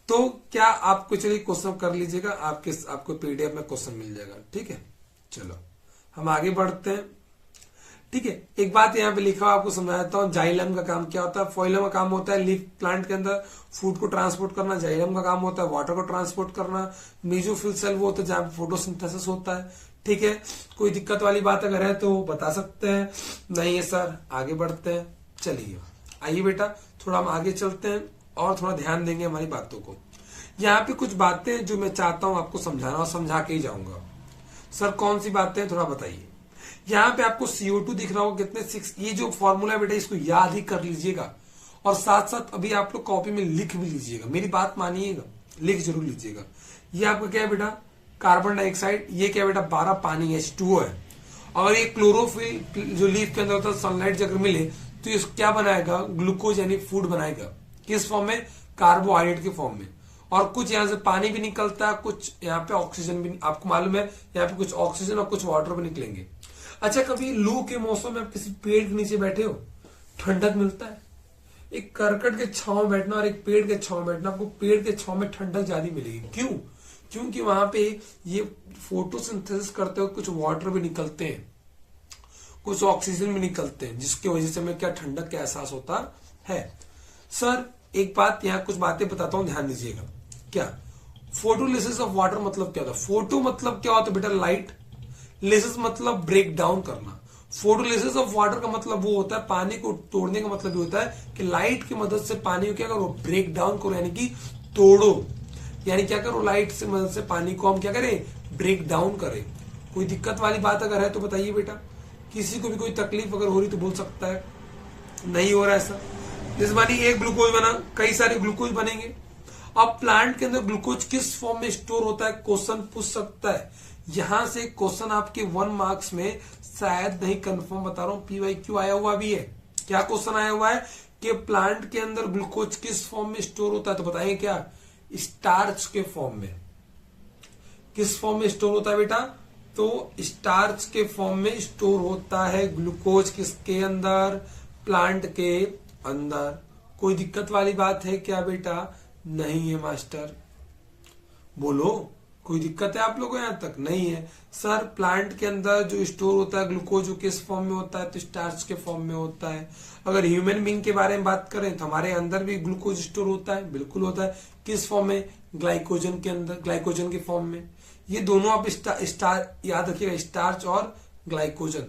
तो क्या आपको, चलिए क्वेश्चन कर लीजिएगा, आपको PDF में क्वेश्चन मिल जाएगा, ठीक है। चलो हम आगे बढ़ते हैं, ठीक है। एक बात यहाँ पे लिखा हुआ आपको समझाता हूँ। जाइलम का काम क्या होता है, फोइलम का काम होता है लीफ प्लांट के अंदर फूड को ट्रांसपोर्ट करना, जाइलम का काम होता है वाटर को ट्रांसपोर्ट करना, मेसोफिल सेल वो होता है जहां फोटोसिंथेसिस होता है, ठीक है। कोई दिक्कत वाली बात अगर है तो बता सकते हैं, नहीं है सर आगे बढ़ते हैं। चलिए आइए बेटा, थोड़ा हम आगे चलते हैं और थोड़ा ध्यान देंगे हमारी बातों को। यहाँ पे कुछ बातें जो मैं चाहता हूं आपको समझाना, और समझा के ही जाऊंगा। सर कौन सी बातें, थोड़ा बताइए। यहाँ पे आपको CO2 दिख रहा होगा कितने 6, ये जो फॉर्मूला है बेटा इसको याद ही कर लीजिएगा, और साथ साथ अभी आप लोग कॉपी में लिख भी लीजिएगा, मेरी बात मानिएगा, लिख जरूर लीजिएगा। ये आपका क्या है बेटा, कार्बन डाइऑक्साइड। ये क्या है बेटा, 12 पानी H2O है। और ये क्लोरोफिल जो लीफ के अंदर होता है, सनलाइट अगर मिले तो ये क्या बनाएगा, ग्लूकोज यानी फूड बनाएगा। किस फॉर्म में, कार्बोहाइड्रेट के फॉर्म में। और कुछ यहाँ से पानी भी निकलता है, कुछ यहाँ पे ऑक्सीजन भी, आपको मालूम है यहाँ पे कुछ ऑक्सीजन और कुछ वाटर भी निकलेंगे। अच्छा कभी लू के मौसम में आप किसी पेड़ के नीचे बैठे हो, ठंडक मिलता है। एक करकट के छांव में बैठना और एक पेड़ के छांव में बैठना, आपको पेड़ के छांव में ठंडक ज्यादा मिलेगी। क्यों, क्योंकि वहां पे ये फोटोसिंथेसिस करते हुए कुछ वाटर भी निकलते हैं, कुछ ऑक्सीजन भी निकलते हैं, जिसकी वजह से हमें क्या ठंडक का एहसास होता है। सर एक बात, यहाँ कुछ बातें बताता हूं, ध्यान दीजिएगा। क्या फोटोलिसिस ऑफ वाटर मतलब क्या होता है, फोटो मतलब क्या होता है बेटा, लाइट। लिसिस मतलब ब्रेक डाउन करना। फोटोलिसिस ऑफ वाटर का मतलब वो होता है, पानी को तोड़ने का मतलब ये होता है कि लाइट की मदद से पानी को क्या करो, ब्रेक डाउन करो, यानी कि तोड़ो। यानी क्या करो, लाइट से मदद से पानी को हम क्या करें, ब्रेक डाउन करें। कोई दिक्कत वाली बात अगर है तो बताइए बेटा। किसी को भी कोई तकलीफ अगर हो रही तो बोल सकता है, नहीं हो रहा ऐसा। इस बारी एक ग्लूकोज बना, कई सारे ग्लूकोज बनेंगे। अब प्लांट के अंदर ग्लूकोज किस फॉर्म में स्टोर होता है, क्वेश्चन पूछ सकता है। यहां से क्वेश्चन आपके 1 मार्क्स में शायद नहीं, कंफर्म बता रहा हूं, PYQ आया हुआ भी है। क्या क्वेश्चन आया हुआ है कि प्लांट के अंदर ग्लूकोज किस फॉर्म में स्टोर होता है, तो बताएंगे क्या, स्टार्च के फॉर्म में। किस फॉर्म में स्टोर होता है बेटा, तो स्टार्च के फॉर्म में स्टोर होता है ग्लूकोज। किसके अंदर, प्लांट के अंदर। कोई दिक्कत वाली बात है क्या बेटा, नहीं है मास्टर, बोलो कोई दिक्कत है आप लोगों को, यहां तक नहीं है। सर प्लांट के अंदर जो स्टोर होता है ग्लूकोज, किस फॉर्म में होता है, तो स्टार्च के फॉर्म में होता है। अगर ह्यूमन बीइंग के बारे में बात करें तो हमारे अंदर भी ग्लूकोज स्टोर होता है, बिल्कुल होता है। किस फॉर्म में, ग्लाइकोजन के अंदर, ग्लाइकोजन के फॉर्म में। ये दोनों आप स्टार याद रखिएगा, स्टार्च और ग्लाइकोजन।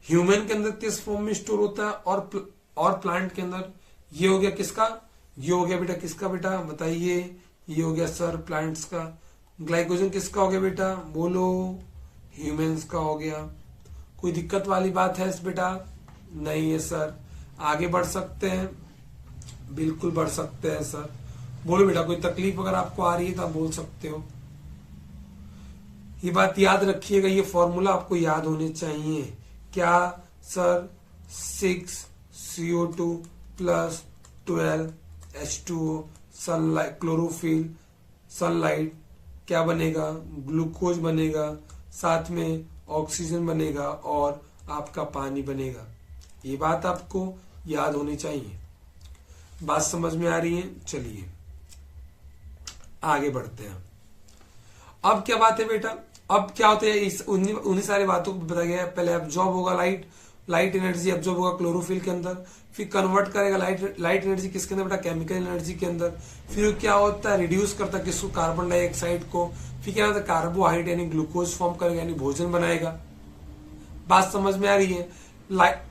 ह्यूमन के अंदर किस फॉर्म में स्टोर होता है, और प्लांट के अंदर। ये हो गया किसका, ये हो गया बेटा किसका, बेटा बताइए, ये हो गया सर प्लांट्स का। ग्लाइकोजन किसका हो गया बेटा, बोलो, ह्यूमंस का हो गया। कोई दिक्कत वाली बात है इस बेटा, नहीं है सर। आगे बढ़ सकते हैं, बिल्कुल बढ़ सकते हैं सर। बोलो बेटा, कोई तकलीफ अगर आपको आ रही है तो आप बोल सकते हो। ये बात याद रखिएगा, ये फॉर्मूला आपको याद होने चाहिए। क्या sir, 6CO2 + 12H2O, sunlight, chlorophyll, sunlight, क्या बनेगा, ग्लूकोज बनेगा, साथ में ऑक्सीजन बनेगा और आपका पानी बनेगा। ये बात आपको याद होनी चाहिए। बात समझ में आ रही है, चलिए आगे बढ़ते हैं। अब क्या बात है बेटा, अब क्या होता है, उन्हीं सारी बातों को बताया गया है। पहले एब्जॉर्ब होगा लाइट, लाइट एनर्जी एब्जॉर्ब होगा क्लोरोफिल के अंदर, फिर कन्वर्ट करेगा लाइट एनर्जी किसके अंदर बेटा, केमिकल एनर्जी के अंदर। फिर क्या होता है, रिड्यूस करता है किसको, कार्बन डाइऑक्साइड को। फिर क्या होता है, कार्बोहाइड्रेट यानी ग्लूकोज फॉर्म करेगा यानी भोजन बनाएगा। बात समझ में आ रही है।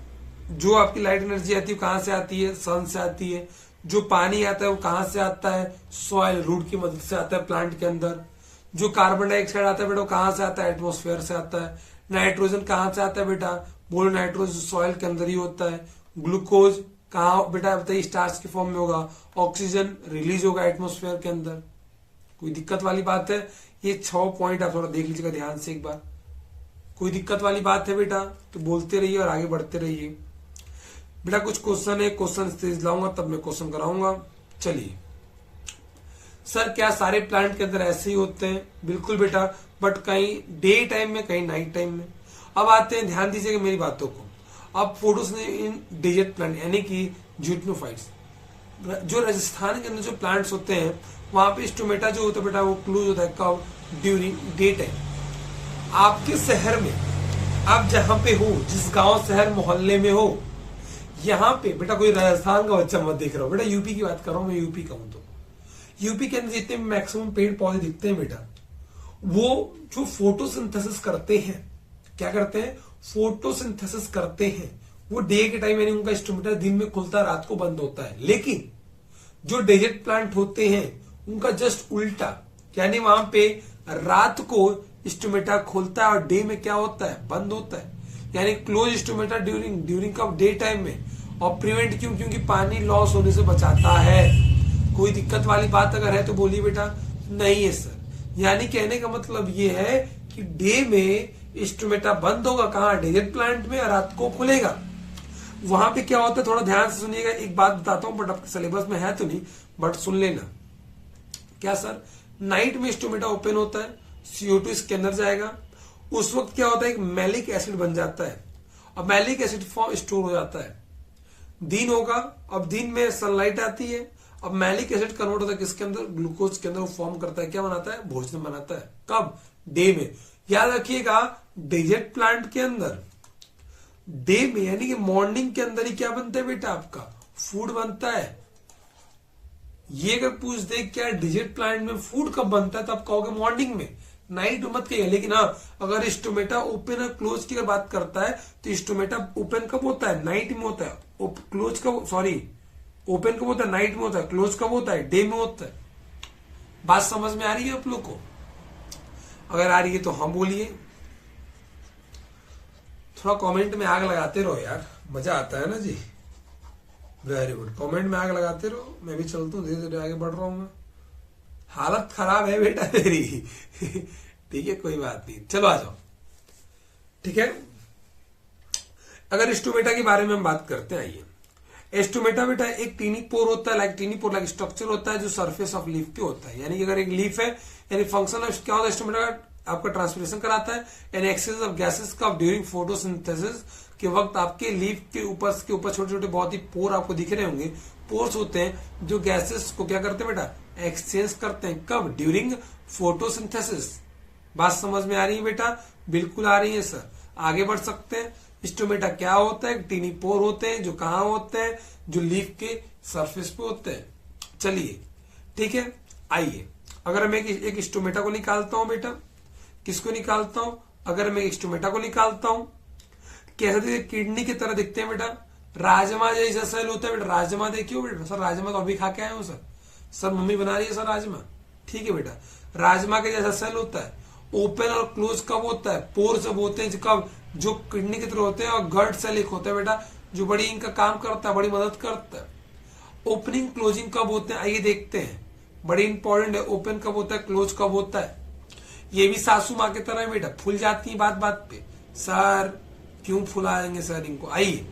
जो आपकी लाइट एनर्जी आती है कहां से आती है, सन से आती है। जो पानी आता है वो कहां से आता है, सॉइल रूट की मदद से आता है प्लांट के अंदर। जो कार्बन डाइऑक्साइड आता है बेटा वो कहां से आता है, एटमॉस्फेयर से आता है। नाइट्रोजन कहां से आता है बेटा, बोलो नाइट्रोजन सॉइल के अंदर ही होता है। ग्लूकोज कहां बेटा बताइए, स्टार्च के फॉर्म में होगा। ऑक्सीजन रिलीज होगा एटमॉस्फेयर के अंदर। कोई दिक्कत वाली बात है? ये 6 पॉइंट आप थोड़ा देख लीजिएगा ध्यान से एक बार। कोई दिक्कत वाली बात है बेटा तो बोलते रहिए और आगे बढ़ते रहिए। बेटा कुछ क्वेश्चन है, क्वेश्चन तेज लाऊंगा तब मैं क्वेश्चन कराऊंगा। चलिए सर, क्या सारे प्लांट के अंदर ऐसे ही होते हैं? बिल्कुल बेटा, बट कहीं डे टाइम में कहीं नाइट टाइम में। अब आते हैं, ध्यान दीजिएगा मेरी बातों को। अब फोटोसिंथेसिस प्लांट यानी कि ज्यूटनोफाइट्स, जो राजस्थान के अंदर जो प्लांट्स होते हैं वहां पे स्टोमेटा जो होता है बेटा वो क्लोज होता है कब, ड्यूरिंग डे टाइम। आपके शहर में आप जहां पे हो, जिस गांव शहर मोहल्ले में हो, यहाँ पे बेटा कोई राजस्थान का बच्चा मत देख रहा हो बेटा, यूपी की बात कर रहा हूं मैं, यूपी का हूं तो यूपी के अंदर जितने मैक्सिमम पेड़ पौधे दिखते हैं बेटा, वो जो फोटोसिंथेसिस करते हैं, क्या करते हैं, फोटोसिंथेसिस करते हैं। वो डे के टाइम यानी उनका स्टोमेटा दिन में खुलता है, रात को बंद होता है। लेकिन जो डेजर्ट प्लांट होते हैं उनका जस्ट उल्टा, यानी वहां पे रात को स्टोमेटा खुलता है और डे में क्या होता है, बंद होता है। यानी क्लोज स्टोमेटा ड्यूरिंग का डे टाइम में। और प्रिवेंट क्यों, क्योंकि पानी लॉस होने से बचाता है। कोई दिक्कत वाली बात अगर है तो बोलिए बेटा, नहीं है सर। यानी कहने का मतलब ये है कि डे में स्टोमेटा बंद होगा कहां, डेजर्ट प्लांट में, और रात को खुलेगा। वहां पे क्या होता है, थोड़ा ध्यान से सुनिएगा, एक बात बताता हूं बट आपके सिलेबस में है तो नहीं, बट सुन लेना। क्या सर, नाइट में स्टोमेटा ओपन होता है, CO2 इसके अंदर जाएगा। उस वक्त क्या होता है, एक मैलिक एसिड बन जाता है और मैलिक एसिड फॉर्म स्टोर हो जाता है। दिन होगा, अब दिन में सनलाइट आती है, अब मैलिक एसिड कन्वर्ट होता है किसके अंदर, ग्लूकोज के अंदर। वो फॉर्म करता है, क्या बनाता है, भोजन बनाता है। कब, डे में। याद रखिएगा, डेजर्ट प्लांट के अंदर डे में यानी कि मॉर्निंग के अंदर ही क्या बनता है बेटा, आपका फूड बनता है। ये अगर पूछ दे क्या डेजर्ट प्लांट में फूड कब बनता है, तो आप कहोगे मॉर्निंग में, नाइट में मत कहिए। लेकिन हाँ, अगर स्टोमेटा ओपन और क्लोज की अगर बात करता है तो स्टोमेटा ओपन कब होता है, नाइट में होता है। क्लोज कब, सॉरी, ओपन कब होता है, नाइट में होता है। क्लोज कब होता है, डे में होता है। बात समझ में आ रही है आप लोग को? अगर आ रही है तो हम बोलिए। थोड़ा कमेंट में आग लगाते रहो यार, मजा आता है ना जी। वेरी गुड, कमेंट में आग लगाते रहो। मैं भी चलता हूँ, धीरे धीरे आगे बढ़ रहा हूं मैं। हालत खराब है बेटा मेरी ठीक है, कोई बात नहीं, चलो आ जाओ। ठीक है, अगर स्टोमेटा के बारे में हम बात करते हैं, आइए। स्टोमेटा बेटा एक टीनी पोर होता है, लाइक स्ट्रक्चर होता है जो सरफेस ऑफ लीफ पे होता है। यानी कि अगर एक लीफ है, यानी फंक्शन ऑफ क्या होता है, स्टोमेटा आपका ट्रांसपिरेशन कराता है एंड एक्सचेंज ऑफ गैसेस का ड्यूरिंग फोटोसिंथेसिस के वक्त आपके लीफ के ऊपर छोटे छोटे बहुत ही पोर आपको दिख रहे होंगे। पोर्स होते हैं जो गैसेस को क्या करते हैं बेटा, एक्सचेंज करते हैं। कब, ड्यूरिंग फोटोसिंथेसिस। बात समझ में आ रही है बेटा? बिल्कुल आ रही है सर। आगे बढ़ सकते हैं। स्टोमेटा क्या होता है, टीनी पोर होते हैं जो कहां होते हैं, जो लीफ के सरफेस पे होते हैं। चलिए ठीक है, आइए। अगर मैं एक स्टोमेटा को निकालता हूं बेटा, किसको निकालता हूं, अगर मैं एक स्टोमेटा को निकालता हूं, कैसे दिखते, किडनी की तरह दिखते हैं बेटा। राजमा जैसा सेल होता है बेटा, राजमा देखियो बेटा। सर राजमा तो अभी खा के आए हो सर, सर मम्मी बना रही है सर राजमा। ठीक है बेटा, राजमा के जैसा सेल होता है। ओपन और क्लोज कब होता है, पोर जब होते हैं, कब, जो किडनी की तरह होते हैं। और गर्ड सेल एक होता है बेटा जो बड़ी इनका काम करता है, बड़ी मदद करता है। ओपनिंग क्लोजिंग कब होते हैं, आइए देखते हैं। बड़ी इंपॉर्टेंट है, ओपन कब होता है, क्लोज कब होता है। ये भी सासू माँ की तरह है बेटा, फूल जाती है बात बात पे। सर क्यों फुलाएंगे सर इनको, आइए।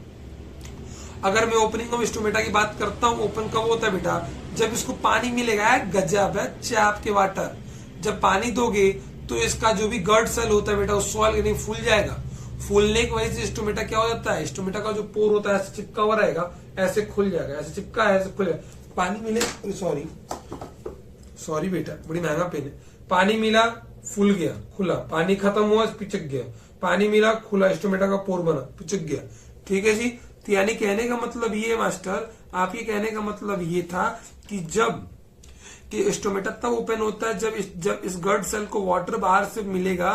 अगर मैं ओपनिंग ऑफ स्टोमेटा की बात करता हूं, ओपन कब होता है बेटा, जब इसको पानी मिलेगा। गजब है चाप के वाटर। जब पानी दोगे तो इसका जो भी गर्ड सेल होता है बेटा उस सॉइल के नहीं फूल जाएगा। फूलने की वजह से स्टोमेटा क्या हो जाता है, स्टोमेटा का जो पोर होता है ऐसे चिपका हुआ रहेगा, ऐसे खुल जाएगा, ऐसे चिपका है, ऐसे खुल जाएगा। पानी मिले, सॉरी बेटा, बड़ी महंगा पेन है। पानी मिला, फूल गया, खुला। पानी खत्म हुआ, पिचक गया। पानी मिला, खुला, स्टोमेटा का पोर बना, पिचक गया। ठीक है जी। तो यानी कहने का मतलब ये मास्टर, आपके कहने का मतलब ये था कि जब कि स्टोमेटा तब ओपन होता है जब इस गट सेल को वाटर बाहर से मिलेगा,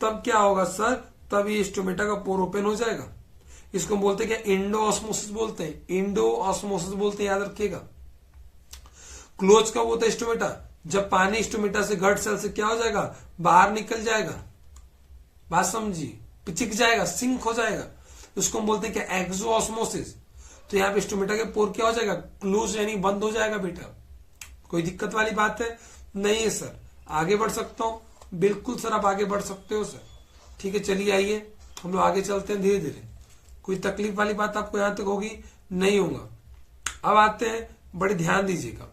तब क्या होगा सर, तब ये स्टोमेटा का पोर ओपन हो जाएगा। इसको बोलते हैं क्या, इंडो ऑस्मोसिस बोलते हैं, इंडो ऑस्मोसिस बोलते हैं, याद रखिएगा। क्लोज कब होता है स्टोमेटा, जब पानी स्टोमेटा से गट सेल से क्या हो जाएगा, बाहर निकल जाएगा, बात समझी, पिचिक जाएगा, सिंक हो जाएगा, उसको हम बोलते हैं क्या, एक्सो ऑस्मोसिस। तो यहाँ पे स्टोमेटा के पोर क्या हो जाएगा, क्लोज यानी बंद हो जाएगा बेटा। कोई दिक्कत वाली बात है नहीं है सर, आगे बढ़ सकता हूं, बिल्कुल सर आप आगे बढ़ सकते हो सर। ठीक है, चलिए आइए हम लोग आगे चलते हैं धीरे धीरे। कोई तकलीफ वाली बात आपको यहां तक होगी नहीं होगा। अब आते हैं, बड़े ध्यान दीजिएगा।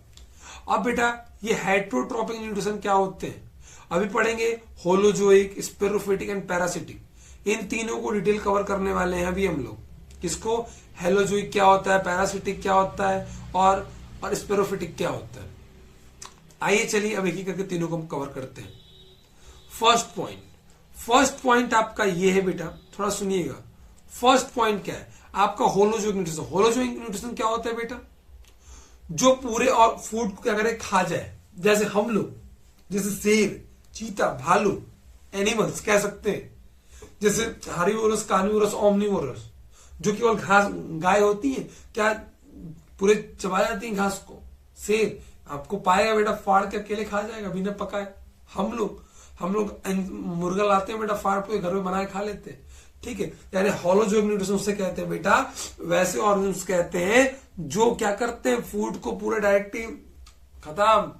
अब बेटा ये हेट्रोट्रोपिक न्यूट्रिशन क्या होते हैं अभी पढ़ेंगे, होलोजोइक, स्पेरोफिटिक एंड पैरासिटिक, इन तीनों को डिटेल कवर करने वाले हैं अभी हम लोग। किसको, हेलोजोइक क्या होता है, पैरासिटिक क्या होता है और स्पेरोफिटिक क्या होता है। आइए चलिए अब एक एक करके तीनों को हम कवर करते हैं। फर्स्ट पॉइंट आपका ये है बेटा, थोड़ा सुनिएगा। फर्स्ट पॉइंट क्या है आपका, होलोजोइक न्यूट्रिशन। होलोजोइक न्यूट्रिशन क्या होता है बेटा, जो पूरे और फूड को क्या करे, खा जाए। जैसे हम लोग, जैसे शेर, चीता, भालू, एनिमल्स कह सकते हैं, जैसे हार्बिवोरस, कार्निवोरस, ओमनिवोरस, जो केवल घास, गाय होती है क्या पूरे चबा जाती है घास को, शेर आपको पाएगा बेटा फाड़ के अकेले खा जाएगा बिना पकाए। हम लोग मुर्गा लाते हैं बेटा, फाड़ के घर में बनाए खा लेते हैं। ठीक है, यानी होलोजोइक न्यूट्रिशन उससे कहते हैं बेटा, वैसे ऑर्गेनिज्म कहते हैं जो क्या करते हैं, फूड को पूरे डायरेक्टली खत्म,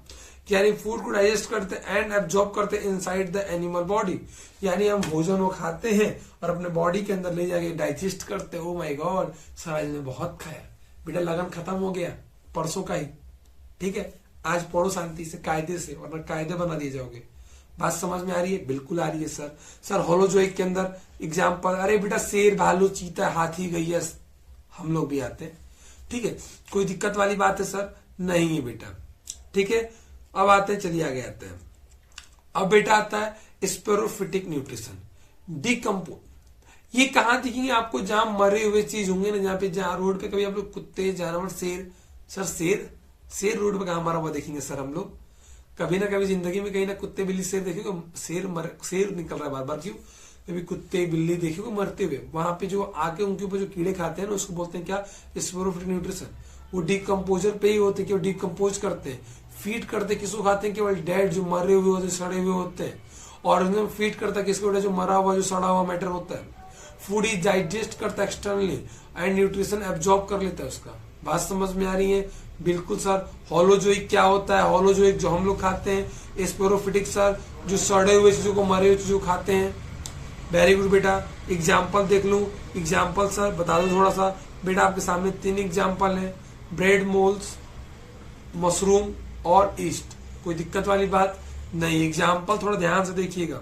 यानी फूड को डाइजेस्ट करते हैं एंड एब्जॉर्ब करते हैं इनसाइड द एनिमल बॉडी। यानी हम भोजन वो खाते हैं और अपने बॉडी के अंदर ले जाके डाइजेस्ट करते हैं। ओ माय गॉड सर, आज ने बहुत खाया बेटा, लगन खत्म हो गया परसों का ही। ठीक है, आज पढ़ो शांति से, कायदे से, वरना कायदे बना दिए जाओगे। बात समझ में आ रही है, बिल्कुल आ रही है सर। सर होलोजोइक के अंदर एग्जांपल, अरे बेटा शेर, भालू, चीता, हाथी, गैया, हम लोग भी आते हैं। ठीक है, कोई दिक्कत वाली बात है सर नहीं है बेटा। ठीक है, अब आते हैं, चलिए आगे आते हैं। अब बेटा आता है स्पेरोफिटिक न्यूट्रिशन, डिकम्पोज। ये कहां दिखेंगे आपको, जहां मरे हुए चीज होंगे ना, जहां रोड पे कभी आप लोग कुत्ते, जानवर, शेर, सर शेर रोड पे कहां मरा हुआ देखेंगे सर हम लोग, कभी ना कभी जिंदगी में कहीं ना कुत्ते बिल्ली शेर देखेंगे, शेर निकल रहा है बार बार, क्यों, कभी कुत्ते बिल्ली देखेंगे मरते हुए, वहां पे जो आके उनके ऊपर जो कीड़े खाते हैं ना, उसको बोलते हैं क्या, स्पेरोफिटिक न्यूट्रिशन। वो डिकम्पोजर पे ही होते हैं, डिकम्पोज करते हैं, फीड करते किसको खाते हैं, केवल डेड जो मरे हुए होते, सड़े हुए होते हैं। और फीड करता है किसको, जो मरा हुआ, जो सड़ा हुआ मैटर होता है। फूड इज डाइजेस्ट करता है एक्सटर्नली एंड न्यूट्रिशन एब्जॉर्ब कर लेता है उसका। बात समझ में आ रही है, बिल्कुल सर। होलोजोइक क्या होता है, होलोजोइक जो हम लोग खाते हैं, स्पेरोफिटिक सर जो सड़े हुए चीजों को, मरे हुए चीजों खाते हैं। वेरी गुड बेटा, एग्जाम्पल देख लूं, एग्जाम्पल सर बता दो थोड़ा सा बेटा। आपके सामने 3 एग्जाम्पल है, ब्रेड मोल्स, मशरूम और ईस्ट। कोई दिक्कत वाली बात नहीं, एग्जाम्पल थोड़ा ध्यान से देखिएगा।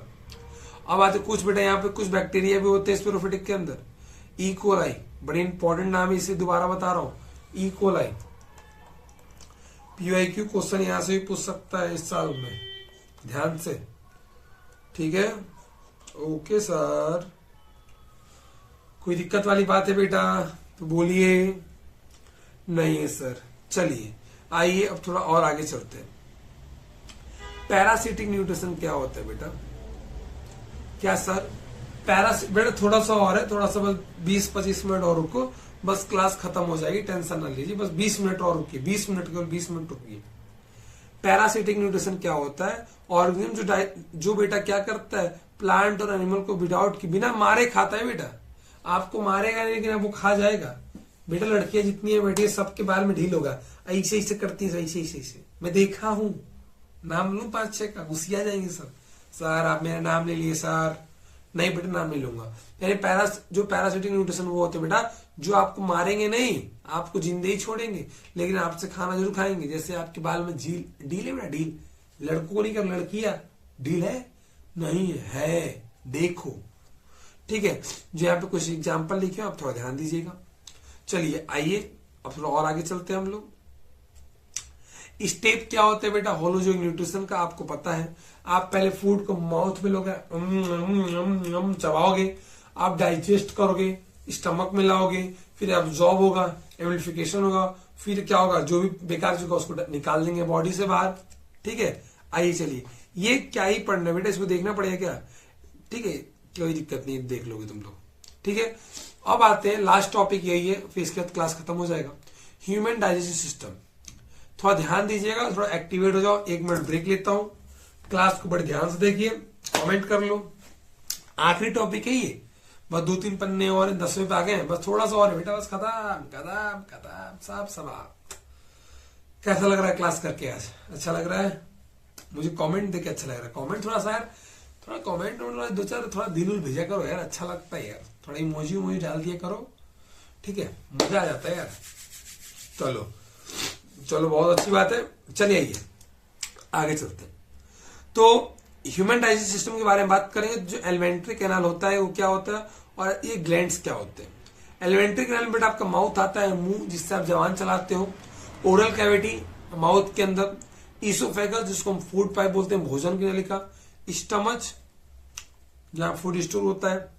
अब आते कुछ बेटा, यहाँ पे कुछ बैक्टीरिया भी होते हैं स्पेरोफिटिक के अंदर। ई कोलाई, बड़ी इंपॉर्टेंट नाम है, इसे दोबारा बता रहा हूं, ई कोलाई। PYQ क्वेश्चन यहां से भी पूछ सकता है इस साल में, ध्यान से। ठीक है, ओके सर, कोई दिक्कत वाली बात है बेटा तो बोलिए, नहीं है सर। चलिए आइए अब थोड़ा और आगे चलते हैं। पैरासिटिक न्यूट्रिशन क्या होता है बेटा, क्या सर, बेटा थोड़ा सा और है, थोड़ा सा बस 20-25 मिनट और रुको, बस क्लास खत्म हो जाएगी, टेंशन ना लीजिए, बस 20 मिनट और रुकिए, 20 मिनट केवल 20 मिनट रुकिए। पैरासिटिक न्यूट्रिशन क्या होता है, ऑर्गेनिज्म जो बेटा क्या करता है, प्लांट और एनिमल को विदाउट की, बिना मारे खाता है बेटा। आपको मारेगा नहीं लेकिन आपको खा जाएगा। बेटा लड़कियां जितनी है बेटी, सबके बाल में ढील होगा, ऐसे ऐसे करती है, ऐसे मैं देखा हूं, नाम लूं 5-6 का, घुसिया जाएंगे सब। सर आप मेरा नाम ले लिए सर, नहीं बेटा नाम नहीं लूंगा। यानी जो पैरासिटिक न्यूट्रिशन वो होते बेटा, जो आपको मारेंगे नहीं, आपको जिंदे ही छोड़ेंगे, लेकिन आपसे खाना जरूर खाएंगे। जैसे आपके बाल में ढील है बेटा, ढील लड़कों को नहीं कर, लड़कियां ढील है नहीं है, देखो। ठीक है, जो यहाँ पे कुछ एग्जाम्पल लिखे आप थोड़ा ध्यान दीजिएगा। चलिए आइए अब थोड़ा और आगे चलते हैं हम लोग। स्टेप क्या होता है बेटा होलोजोइक न्यूट्रिशन का, आपको पता है। आप पहले फूड को माउथ में लोगे, चबाओगे, आप डाइजेस्ट करोगे, स्टमक में लाओगे, फिर एब्जॉर्ब होगा, एम्प्लीफिकेशन होगा, फिर क्या होगा, जो भी बेकार चीज उसको निकाल देंगे बॉडी से बाहर। ठीक है, आइए चलिए, ये क्या ही पढ़ना है बेटा, इसको देखना पड़ेगा क्या। ठीक है, कोई दिक्कत नहीं, देख लोगे तुम लोग। ठीक है, अब आते हैं लास्ट टॉपिक यही है, फिर इसके बाद क्लास खत्म हो जाएगा। ह्यूमन डाइजेस्टिव सिस्टम, थोड़ा ध्यान दीजिएगा, थोड़ा एक्टिवेट हो जाओ। 1 मिनट ब्रेक लेता हूं, क्लास को बड़े ध्यान से देखिए, कमेंट कर लो। आखिरी टॉपिक है ये, बस 2-3 पन्ने और 10वें पे आ गए, बस थोड़ा सा और है बेटा, बस खत्म खत्म खत्म सब समाप्त। कैसा लग रहा है क्लास करके आज? अच्छा लग रहा है? मुझे कमेंट देके अच्छा लग रहा है। कमेंट थोड़ा सा यार, थोड़ा कमेंट में 2-4 थोड़ा दिल भेजा करो यार, अच्छा लगता है यार, थोड़ा इमोजी डाल दिया करो। ठीक है, मजा आ जाता है यार। चलो चलो, बहुत अच्छी बात है। चलिए आइए आगे चलते हैं। तो ह्यूमन डाइजेस्टिव सिस्टम के बारे में बात करेंगे। जो एलिमेंट्री कैनाल होता है वो क्या होता है, और ये ग्लैंड्स क्या होते हैं। एलिमेंट्री कैनाल में बेटा आपका माउथ आता है, मुंह जिससे आप जबान चलाते हो। ओरल कैविटी माउथ के अंदर। ईसोफेगस जिसको हम फूड पाइप बोलते हैं, भोजन की नलिका। स्टमच जहां फूड स्टोर होता है,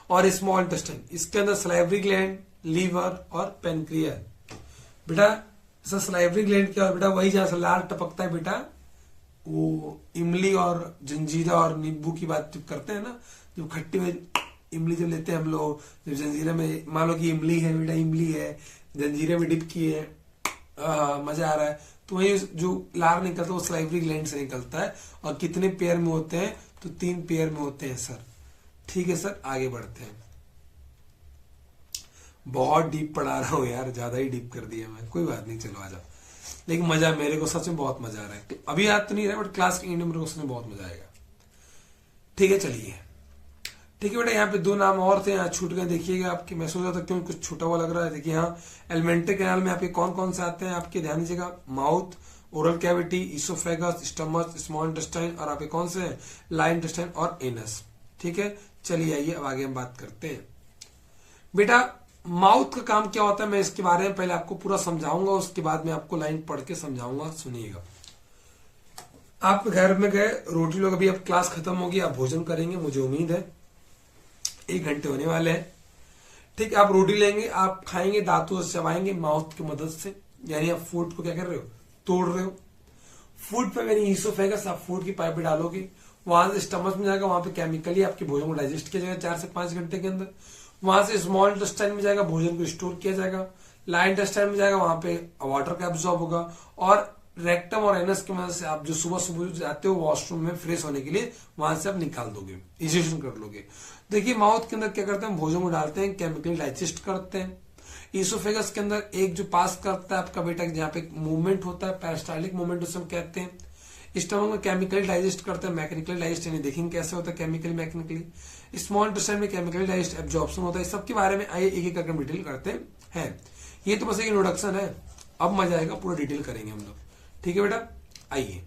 और स्मॉल इंटेस्टाइन, इसके अंदर सलाइवरी ग्लैंड, लीवर और पेनक्रिया। बेटा सलाइवरी ग्लैंड क्या है बेटा, वही जहां से लार टपकता है बेटा, वो इमली और जंजीरा और नींबू की बात जब करते हैं ना, जब खट्टी में इमली जब लेते हैं हम लोग, जब जंजीरा में मान लो कि इमली है बेटा, इमली है, जंजीरे में डिप किए है, मजा आ रहा है, तो वही जो लार निकलता है वो सलाइवरी ग्लैंड से निकलता है। और कितने पेयर में होते हैं, तो 3 पेयर में होते हैं सर। ठीक है सर, आगे बढ़ते हैं। बहुत डीप पढ़ा रहा हूं यार, ज्यादा ही डीप कर दिया मैं, कोई बात नहीं, चलो आ जाओ। लेकिन मजा, मेरे को सच में बहुत मजा आ रहा है। अभी याद तो नहीं रहा, बट क्लास के एंड में मेरे को उसमें बहुत मजा आएगा। ठीक है, चलिए। ठीक है बेटा, यहाँ पे 2 नाम और थे, यहाँ छूट गए, देखिएगा आपके। मैं सोच रहा था क्यों कुछ छूटा हुआ लग रहा है। देखिए हाँ, एलिमेंट्री कैनाल में आपके कौन कौन से आते हैं, आपके ध्यान दीजिएगा। Mouth, oral cavity, oesophagus, stomach, small intestine, और आपके कौन से हैं, लार्ज इंटेस्टाइन और एनस। ठीक है, चलिए आइए अब आगे हम बात करते हैं। बेटा माउथ का काम क्या होता है, मैं इसके बारे में पहले आपको पूरा समझाऊंगा, उसके बाद में आपको लाइन पढ़ के समझाऊंगा, सुनिएगा। आप घर में गए, रोटी लोग, अभी अब क्लास खत्म होगी, आप भोजन करेंगे, मुझे उम्मीद है 1 घंटे होने वाले हैं। ठीक है, आप रोटी लेंगे, आप खाएंगे, दांतों से चबाएंगे माउथ की मदद से, यानी आप फूड को क्या कर रहे हो, तोड़ रहे हो। फूड पे यानी ईसोफेगस, आप फूड की पाइप में डालोगे, वहां से स्टमक में जाएगा, वहां पे केमिकली आपके भोजन को डाइजेस्ट किया जाएगा 4 से 5 घंटे के अंदर। वहां से स्मॉल इंटेस्टाइन में जाएगा, भोजन को स्टोर किया जाएगा। लार्ज इंटेस्टाइन में जाएगा, वहां पे वाटर का एब्जॉर्ब होगा। और रेक्टम और एनस की मदद से आप जो सुबह सुबह जाते हो वॉशरूम में फ्रेश होने के लिए, वहां से आप निकाल दोगे, इजेशन कर लोगे। देखिए माउथ के अंदर क्या करते हैं, भोजन को डालते हैं, केमिकली डाइजेस्ट करते हैं। ईसोफेगस के अंदर एक जो पास करता है आपका बेटा, जहाँ पे मूवमेंट होता है, पेरिस्टाल्टिक मूवमेंट उसे हम कहते हैं। स्टमक में केमिकली डाइजेस्ट करते हैं, मैकेनिकली डाइजेस्ट, यानी देखेंगे कैसे होता है केमिकली मैकेनिकली। स्मॉल इंटेस्टाइन में केमिकली डाइजेस्ट एब्जॉर्प्शन होता है। सबके बारे में आइए एक एक करके डिटेल करते हैं। ये तो बस एक इंट्रोडक्शन है, अब मजा आएगा, पूरा डिटेल करेंगे हम लोग। ठीक है बेटा, आइए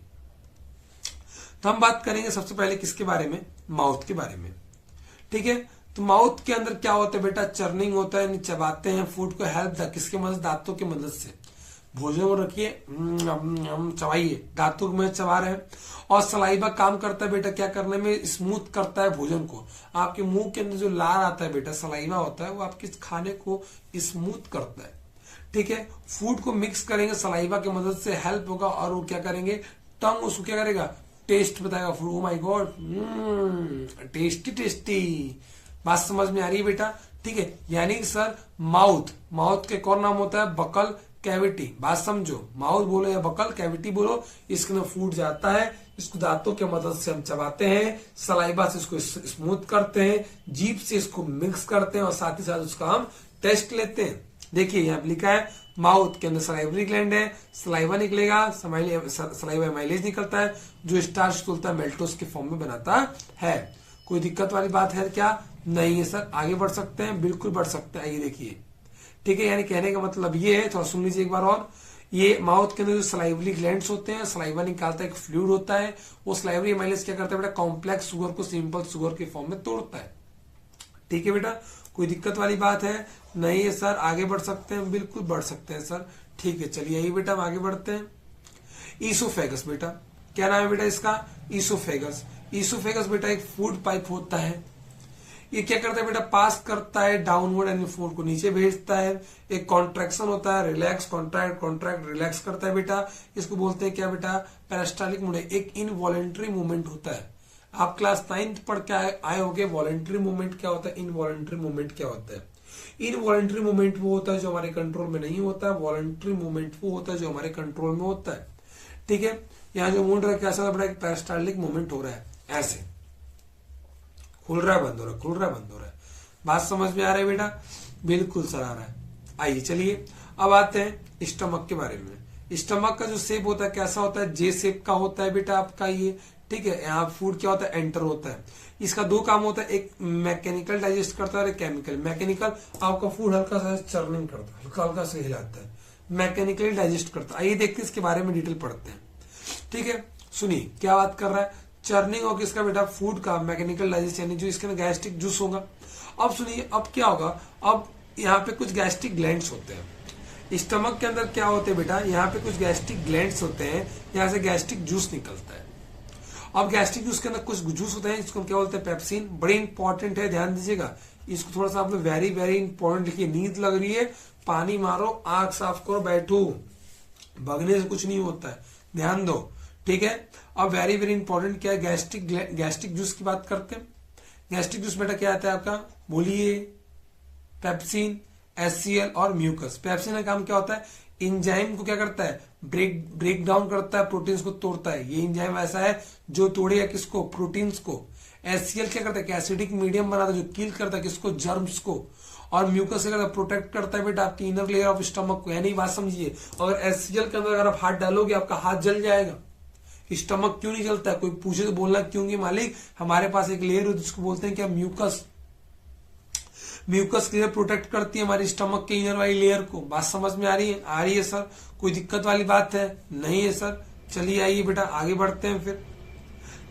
तो हम बात करेंगे सबसे पहले किसके बारे में, माउथ के बारे में। ठीक है, तो माउथ के अंदर क्या होता है बेटा, चर्निंग होता है, चबाते हैं फूड को, हेल्प किसके मदद, दांतों की मदद से। भोजन को रखिए, चबाइए, दांतों में चबा रहे हैं। और सलाइवा काम करता है बेटा क्या करने में, स्मूथ करता है भोजन को। आपके मुंह के अंदर जो लार आता है बेटा, सलाइवा होता है, वो आपके खाने को स्मूथ करता है। ठीक है, फूड को मिक्स करेंगे सलाइवा की मदद से, हेल्प होगा, और वो क्या करेंगे, टंग उसको क्या करेगा, टेस्ट बताएगा food. Oh my God, tasty tasty, बात समझ में आ रही है बेटा। ठीक है, यानी सर माउथ के कौन नाम होता है, बकल कैविटी। बात समझो, माउथ बोलो या बकल कैविटी बोलो, इसके अंदर फूड जाता है, इसको दांतों की मदद से हम चबाते हैं, सलाइवा से इसको स्मूथ करते हैं, जीभ से इसको मिक्स करते हैं, और साथ ही साथ उसका हम टेस्ट लेते हैं। देखिए यहाँ पे लिखा है, माउथ के अंदर सलाइवरी ग्लैंड है, सलाइवा निकलेगा, सलाइवा माइलेज निकलता है, जो स्टार्च तुलता है मेल्टोस के फॉर्म में बनाता है। कोई दिक्कत वाली बात है क्या, नहीं है सर, आगे बढ़ सकते हैं, बिल्कुल बढ़ सकते हैं। आइए देखिए, ठीक है, यानी कहने का मतलब ये है, थोड़ा सुन लीजिए एक बार और। ये माउथ के अंदर जो सलाइवरी ग्लैंड्स होते हैं, सलाइवा निकालता है, एक फ्लूइड होता है, वो सलाइवरी माइलेज क्या करता है बेटा, कॉम्प्लेक्स शुगर को सिंपल शुगर के फॉर्म में तोड़ता है। ठीक है बेटा, कोई दिक्कत वाली बात है, नहीं है सर, आगे बढ़ सकते हैं, बिल्कुल बढ़ सकते हैं सर। ठीक है, चलिए यही बेटा हम आगे बढ़ते हैं। ईसोफेगस बेटा, क्या नाम है बेटा इसका, ईसोफेगस। ईसोफेगस बेटा एक फूड पाइप होता है। ये क्या करता है बेटा, पास करता है डाउनवर्ड यानी फूड को नीचे भेजता है। एक कॉन्ट्रैक्शन होता है, रिलैक्स कॉन्ट्रैक्ट कॉन्ट्रैक्ट रिलैक्स करता है बेटा, इसको बोलते हैं क्या बेटा, पेरिस्टाल्टिक मूवमेंट। एक इनवॉलेंट्री मूवमेंट होता है। आप क्लास 9th पढ़ के आए होंगे वॉलेंट्री मूवमेंट क्या होता है, इनवॉलेंट्री मूवमेंट क्या होता है। इनवॉलेंट्री मूवमेंट वो होता है जो हमारे कंट्रोल में नहीं होता है, वॉलेंट्री मूवमेंट वो होता है जो हमारे कंट्रोल में होता है। ठीक है, यहाँ जो मूड रहा है कैसा बड़ा एक पेरिस्टाल्टिक मूवमेंट हो रहा है, ऐसे खुल रहा है बंद हो रहा है, खुल रहा है बंद हो रहा है। बात समझ में आ रहा है बेटा, बिल्कुल सर आ रहा है। आइए चलिए अब आते हैं स्टमक के बारे में। स्टमक का जो शेप होता है कैसा होता है, जे शेप का होता है बेटा आपका ये। ठीक है, यहाँ फूड क्या होता है, एंटर होता है। इसका दो काम होता है, एक मैकेनिकल डाइजेस्ट करता है और एक केमिकल। मैकेनिकल आपका फूड हल्का सा चर्निंग करता है, हल्का हल्का से हिलाता है, मैकेनिकली डाइजेस्ट करता है। आइए देखते हैं इसके बारे में डिटेल पढ़ते हैं। ठीक है, सुनिए क्या बात कर रहा है, चर्निंग और किसका बेटा, फूड का, मैकेनिकल डाइजेस्ट यानी जो इसके अंदर गैस्ट्रिक जूस होगा। अब सुनिए अब क्या होगा, अब यहाँ पे कुछ गैस्ट्रिक ग्लैंड्स होते हैं। स्टमक के अंदर क्या होते हैं बेटा, यहाँ पे कुछ गैस्ट्रिक ग्लैंड्स होते हैं, यहाँ से गैस्ट्रिक जूस निकलता है। अब गैस्ट्रिक जूस के अंदर कुछ जूस होते हैं, इसको क्या बोलते हैं, पेप्सिन। बड़ी इंपॉर्टेंट है, ध्यान दीजिएगा इसको थोड़ा सा आप लोग, वेरी वेरी इंपॉर्टेंट लिखिए। नींद लग रही है, पानी मारो, आंख साफ करो, बैठो, भगने से कुछ नहीं होता है, ध्यान दो। ठीक है, अब वेरी वेरी इंपॉर्टेंट क्या है, गैस्ट्रिक जूस की बात करते हैं। गैस्ट्रिक जूस बेटा क्या आता है आपका, बोलिए, पेप्सिन, HCl और म्यूकस। पेप्सिन का काम क्या होता है, इंजाइम को क्या करता है, ब्रेक डाउन करता है, प्रोटीन्स को तोड़ता है। ये इंजाइम ऐसा है जो तोड़ेगा किसको, प्रोटीन्स को। HCl क्या करता है, एसिडिक मीडियम बनाता है जो किल करता है किसको, जर्म्स को। और म्यूकस क्या करता है, प्रोटेक्ट करता है बेटा आपकी इनर लेयर ऑफ स्टमक को। यानी बात समझिए, अगर HCl के अंदर अगर आप हाथ डालोगे आपका हाथ जल जाएगा। स्टमक क्यों नहीं जलता है, कोई पूछे तो बोलना क्योंकि मालिक हमारे पास एक लेयर होती है जिसको बोलते हैं क्या, म्यूकस। म्यूकस क्लियर प्रोटेक्ट करती है हमारी स्टमक के इनर वाली लेयर को। बात समझ में आ रही है, आ रही है सर, कोई दिक्कत वाली बात है, नहीं है सर। चलिए आइए बेटा आगे बढ़ते हैं फिर।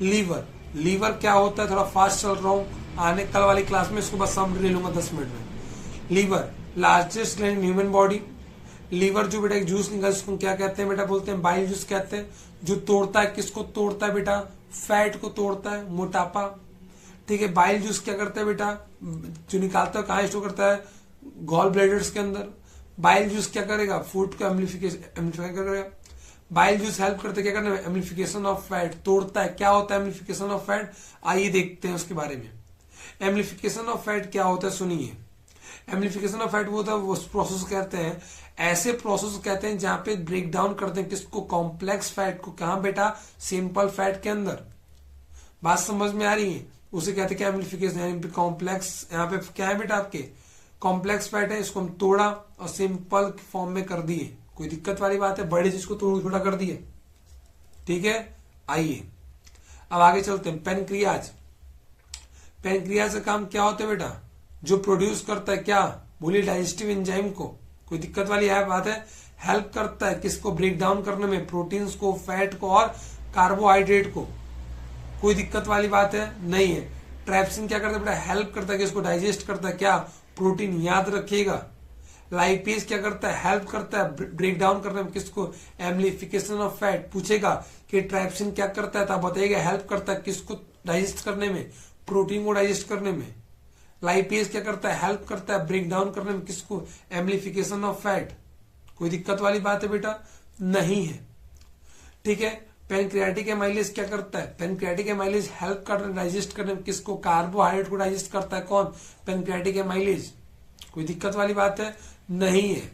लीवर, लीवर क्या होता है, थोड़ा फास्ट चल रहा हूं, आने कल वाली क्लास में इसको बस समझ ले लूंगा 10 मिनट में। Liver largest gland in human body. Liver जो बेटा एक जूस निकलता है उसको क्या कहते हैं बेटा, बोलते हैं बाइल जूस कहते हैं, जो तोड़ता है किसको, तोड़ता है बेटा, फैट को तोड़ता है, मोटापा। ठीक है, बाइल जूस क्या करता है बेटा, जो निकालता है कहाँ स्टोर करता है, गॉल ब्लैडर्स के अंदर। बाइल जूस क्या करेगा, फूड को एम्प्लीफाई करेगा। बाइल जूस हेल्प करते क्या करने में, एम्प्लीफिकेशन ऑफ फैट, तोड़ता है। क्या होता है एम्प्लीफिकेशन ऑफ फैट, आइए देखते हैं उसके बारे में। एम्प्लीफिकेशन ऑफ फैट क्या होता है, सुनिए। एम्प्लीफिकेशन ऑफ फैट वो होता है, वो प्रोसेस कहते हैं, ऐसे प्रोसेस कहते हैं जहां पे ब्रेक डाउन करते हैं किसको, कॉम्प्लेक्स फैट को। कहां बेटा, सिंपल फैट के अंदर। बात समझ में आ रही है, उसे कहते हैं क्या, एम्प्लीफिकेशन। यानी कॉम्प्लेक्स, यहाँ पे क्या है बेटा आपके, कॉम्प्लेक्स फैट है, इसको हम तोड़ा और सिंपल फॉर्म में कर दिए। कोई दिक्कत वाली बात है, बड़े चीज को थोड़ा कर दिए। ठीक है, आइए अब आगे चलते हैं। पेनक्रियाज, पेनक्रियाज का काम क्या होता है बेटा, जो प्रोड्यूस करता है क्या, बोलिए, डाइजेस्टिव एंजाइम को। कोई दिक्कत वाली है बात है, हेल्प करता है किसको, ब्रेक डाउन करने में, प्रोटीन्स को, फैट को और कार्बोहाइड्रेट को। कोई दिक्कत वाली बात है, नहीं है। ट्राइप्सिन क्या करता है बेटा, हेल्प करता है किसको, डाइजेस्ट करता है क्या, प्रोटीन, याद रखिएगा। लाइपेज क्या करता है, हेल्प करता है ब्रेक डाउन करने में किसको, एम्प्लीफिकेशन ऑफ फैट। पूछेगा कि ट्राइप्सिन क्या करता है, तो आप बताइएगा हेल्प करता है किसको, डाइजेस्ट करने में, प्रोटीन को डाइजेस्ट करने में। लाइपेज क्या करता है, हेल्प करता है ब्रेक डाउन करने में किसको, एम्प्लीफिकेशन ऑफ फैट। कोई दिक्कत वाली बात है बेटा, नहीं है। ठीक है, पेनक्रियाटिक एमाइलेज क्या करता है, पेनक्रियाटिक एमाइलेज हेल्प करने डाइजेस्ट करने में किसको, कार्बोहाइड्रेट को डाइजेस्ट करता है कौन, पेनक्रियाटिक एमाइलेज। कोई दिक्कत वाली बात है, नहीं है।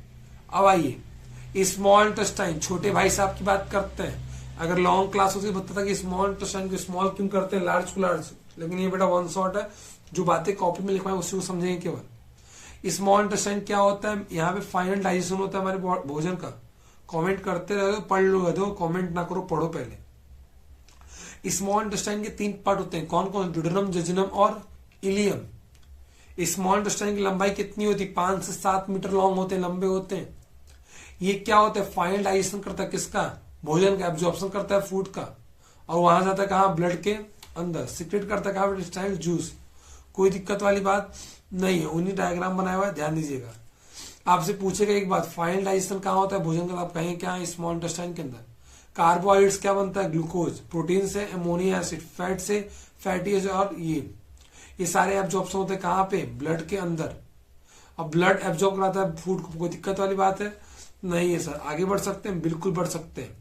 अब आइए स्मॉल इंटेस्टाइन, छोटे भाई साहब की बात करते हैं। अगर लॉन्ग क्लास होती तो बताता कि स्मॉल इंटेस्टाइन को स्मॉल क्यों करते हैं, लार्ज को लार्ज, लेकिन ये बेटा वन शॉट है, जो बातें कॉपी में लिखवाएं उसी को समझेंगे केवल। स्मॉल इंटेस्टाइन क्या होता है, यहाँ पे फाइनल डाइजेशन होता है हमारे भोजन का। कमेंट करते रहो, पढ़ लो, दो कमेंट ना करो, पढ़ो पहले। स्मॉल इंटेस्टाइन के 3 पार्ट होते हैं, कौन कौन, ड्यूडेनम, जजनम और इलियम। स्मॉल इंटेस्टाइन की लंबाई कितनी होती है, 5 से 7 मीटर लॉन्ग होते हैं, लंबे होते हैं। ये क्या होता है, फाइनल डाइजेशन करता है किसका, भोजन का, एब्जॉर्प्शन करता है फूड का, और वहां जाता है कहाँ, ब्लड के अंदर, सीक्रेट करता है कहाँ, इंटेस्टाइनल जूस। कोई दिक्कत वाली बात नहीं है, उन्हीं डायग्राम बनाया हुआ है, ध्यान दीजिएगा। आपसे पूछेगा एक बात, फाइनल डाइजेशन कहाँ होता है भोजन का, आप कहेंगे क्या, स्मॉल इंटेस्टाइन के अंदर। कार्बोहाइड्रेट्स क्या बनता है, ग्लूकोज, प्रोटीन से अमोनिया एसिड, फैट से फैटी एसिड और ये ये सारे एब्जॉर्प्शन होते हैं कहाँ पे, ब्लड के अंदर। अब ब्लड एब्जॉर्ब कराता है फूड को, कोई दिक्कत वाली बात है नहीं है सर। आगे बढ़ सकते हैं, बिल्कुल बढ़ सकते हैं।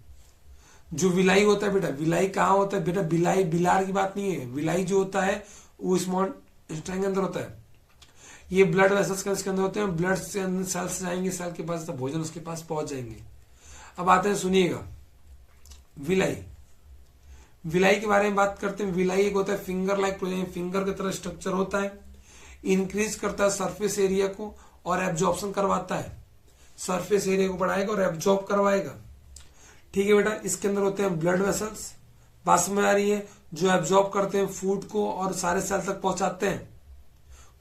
जो विलाई होता है बेटा, विलाई कहाँ होता है बेटा, विलाई बिलार की बात नहीं है, विलाई जो होता है वो स्मॉल इंटेस्टाइन के अंदर होता है। ये ब्लड वेसल्स के अंदर होते हैं, ब्लड से अंदर सेल्स जाएंगे, सेल के पास भोजन उसके पास पहुंच जाएंगे। अब आते हैं, सुनिएगा, विलाई। विलाई के बारे में बात करते हैं। विलाई एक होता है फिंगर लाइक प्रोजेक्शन, फिंगर की तरह स्ट्रक्चर होता है, इंक्रीज करता है सरफेस एरिया को और एब्जॉर्प्शन करवाता है, सरफेस एरिया को बढ़ाएगा और एब्जॉर्ब करवाएगा। ठीक है बेटा, इसके अंदर होते हैं ब्लड वेसल्स, बात समझ आ रही है, जो एब्जॉर्ब करते हैं फूड को और सारे सेल तक पहुंचाते हैं।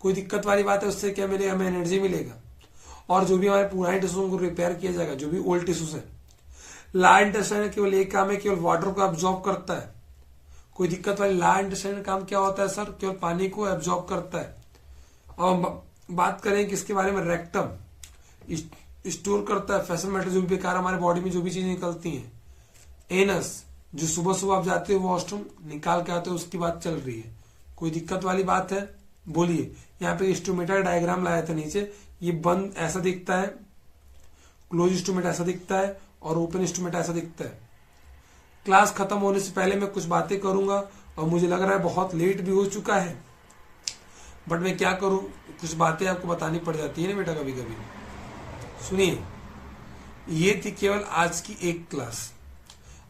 कोई दिक्कत वाली बात है, उससे क्या मिलेगा, हमें एनर्जी मिलेगा और जो भी हमारे पुराने टिश्यूज को रिपेयर किया जाएगा, जो भी ओल्ड टिश्यूज है। लार्ज इंटेस्टाइन केवल एक काम है, केवल वाटर को एब्जॉर्ब करता है। कोई दिक्कत वाली, लार्ज इंटेस्टाइन का काम क्या होता है सर, केवल पानी को एब्जॉर्ब करता है। और बात करें किसके बारे में, रेक्टम स्टोर करता है फैसल मैटर, जो भी बेकार हमारे बॉडी में जो भी चीजें निकलती हैं। एनस, जो सुबह सुबह आप जाते हो वॉशरूम निकाल के आते हो, उसकी बात चल रही है। कोई दिक्कत वाली बात है, बोलिए। यहाँ पे स्टोमेटा का डायग्राम लाया था नीचे, ये बंद ऐसा दिखता है, क्लोज स्टोमेटा ऐसा दिखता है और ओपन स्टोमेटा ऐसा दिखता है। क्लास खत्म होने से पहले मैं कुछ बातें करूंगा और मुझे लग रहा है बहुत लेट भी हो चुका है, बट मैं क्या करूं, कुछ बातें आपको बतानी पड़ जाती है ना बेटा कभी कभी। सुनिए, ये थी केवल आज की एक क्लास।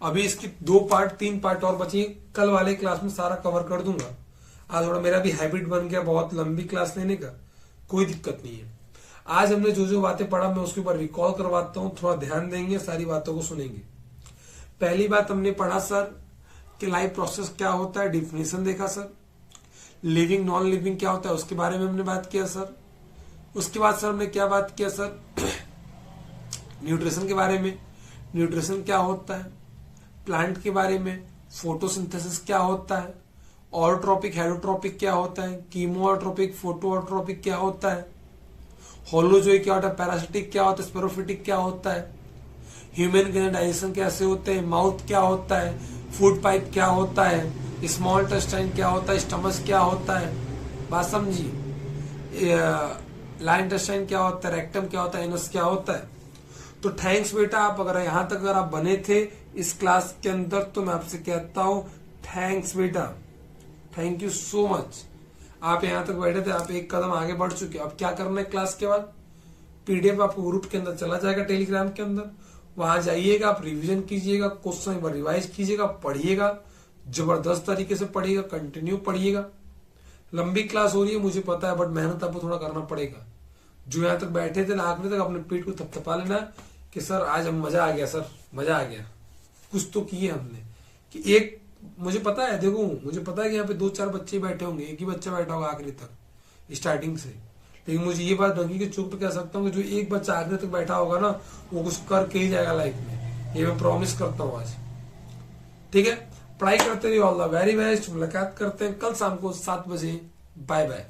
अभी इसकी 2 पार्ट 3 पार्ट और बची, कल वाले क्लास में सारा कवर कर दूंगा। आज थोड़ा मेरा भी हैबिट बन गया बहुत लंबी क्लास लेने का, कोई दिक्कत नहीं है। आज हमने जो जो बातें पढ़ा मैं उसके ऊपर रिकॉल करवाता हूँ, थोड़ा ध्यान देंगे, सारी बातों को सुनेंगे। पहली बात हमने पढ़ा सर कि लाइफ प्रोसेस क्या होता है, डिफिनेशन देखा सर। लिविंग नॉन लिविंग क्या होता है उसके बारे में हमने बात किया सर। उसके बाद सर हमने क्या बात किया सर, न्यूट्रिशन के बारे में, न्यूट्रिशन क्या होता है, प्लांट के बारे में, फोटोसिंथेसिस क्या होता है, ऑटोट्रोपिक हेटरोट्रोपिक क्या होता है, कीमोट्रोपिक फोटोट्रोपिक क्या होता है, होलोजोइक क्या होता है, पैरासिटिक क्या होता है, स्पेरोफिटिक क्या होता है, ह्यूमन के डाइजेशन कैसे होते हैं, माउथ क्या होता है, फूड पाइप क्या होता है, स्मॉल इंटेस्टाइन क्या होता है, स्टमक क्या होता है, बात समझी, लार्ज इंटेस्टाइन क्या होता है, रेक्टम क्या होता है, एनस क्या होता है। तो थैंक्स बेटा, आप अगर यहां तक अगर आप बने थे इस क्लास के अंदर तो मैं आपसे कहता हूं थैंक्स बेटा, थैंक यू सो मच। आप यहां तक बैठे थे, आप एक कदम आगे बढ़ चुके। अब क्या करना है, क्लास के बाद पीडीएफ आपको ग्रुप के अंदर चला जाएगा, टेलीग्राम के अंदर, वहां जाइएगा, आप रिवीजन कीजिएगा, क्वेश्चन एक बार रिवाइज कीजिएगा, पढ़िएगा, जबरदस्त तरीके से पढ़िएगा, कंटिन्यू पढ़िएगा। लंबी क्लास हो रही है मुझे पता है, बट मेहनत आपको थोड़ा करना पड़ेगा। जो यहाँ तक बैठे थे ना आखिरी तक, अपने पीठ को थपथपा लेना कि सर आज हम मजा आ गया, सर मजा आ गया, कुछ तो किए हमने। कि एक मुझे पता है, देखो मुझे पता है कि यहाँ पे 2-4 बच्चे बैठे होंगे, एक ही बच्चा बैठा होगा आखिरी तक स्टार्टिंग से, लेकिन मुझे ये बात ढंगी की चुप कह सकता हूँ कि जो एक बच्चा आखिरी तक बैठा होगा ना, वो कुछ करके ही जाएगा लाइफ में, ये मैं प्रॉमिस करता हूँ आज। ठीक है, पढ़ाई करते रहिए, ऑल द वेरी बेस्ट। मुलाकात करते हैं कल शाम को 7 बजे। Bye bye.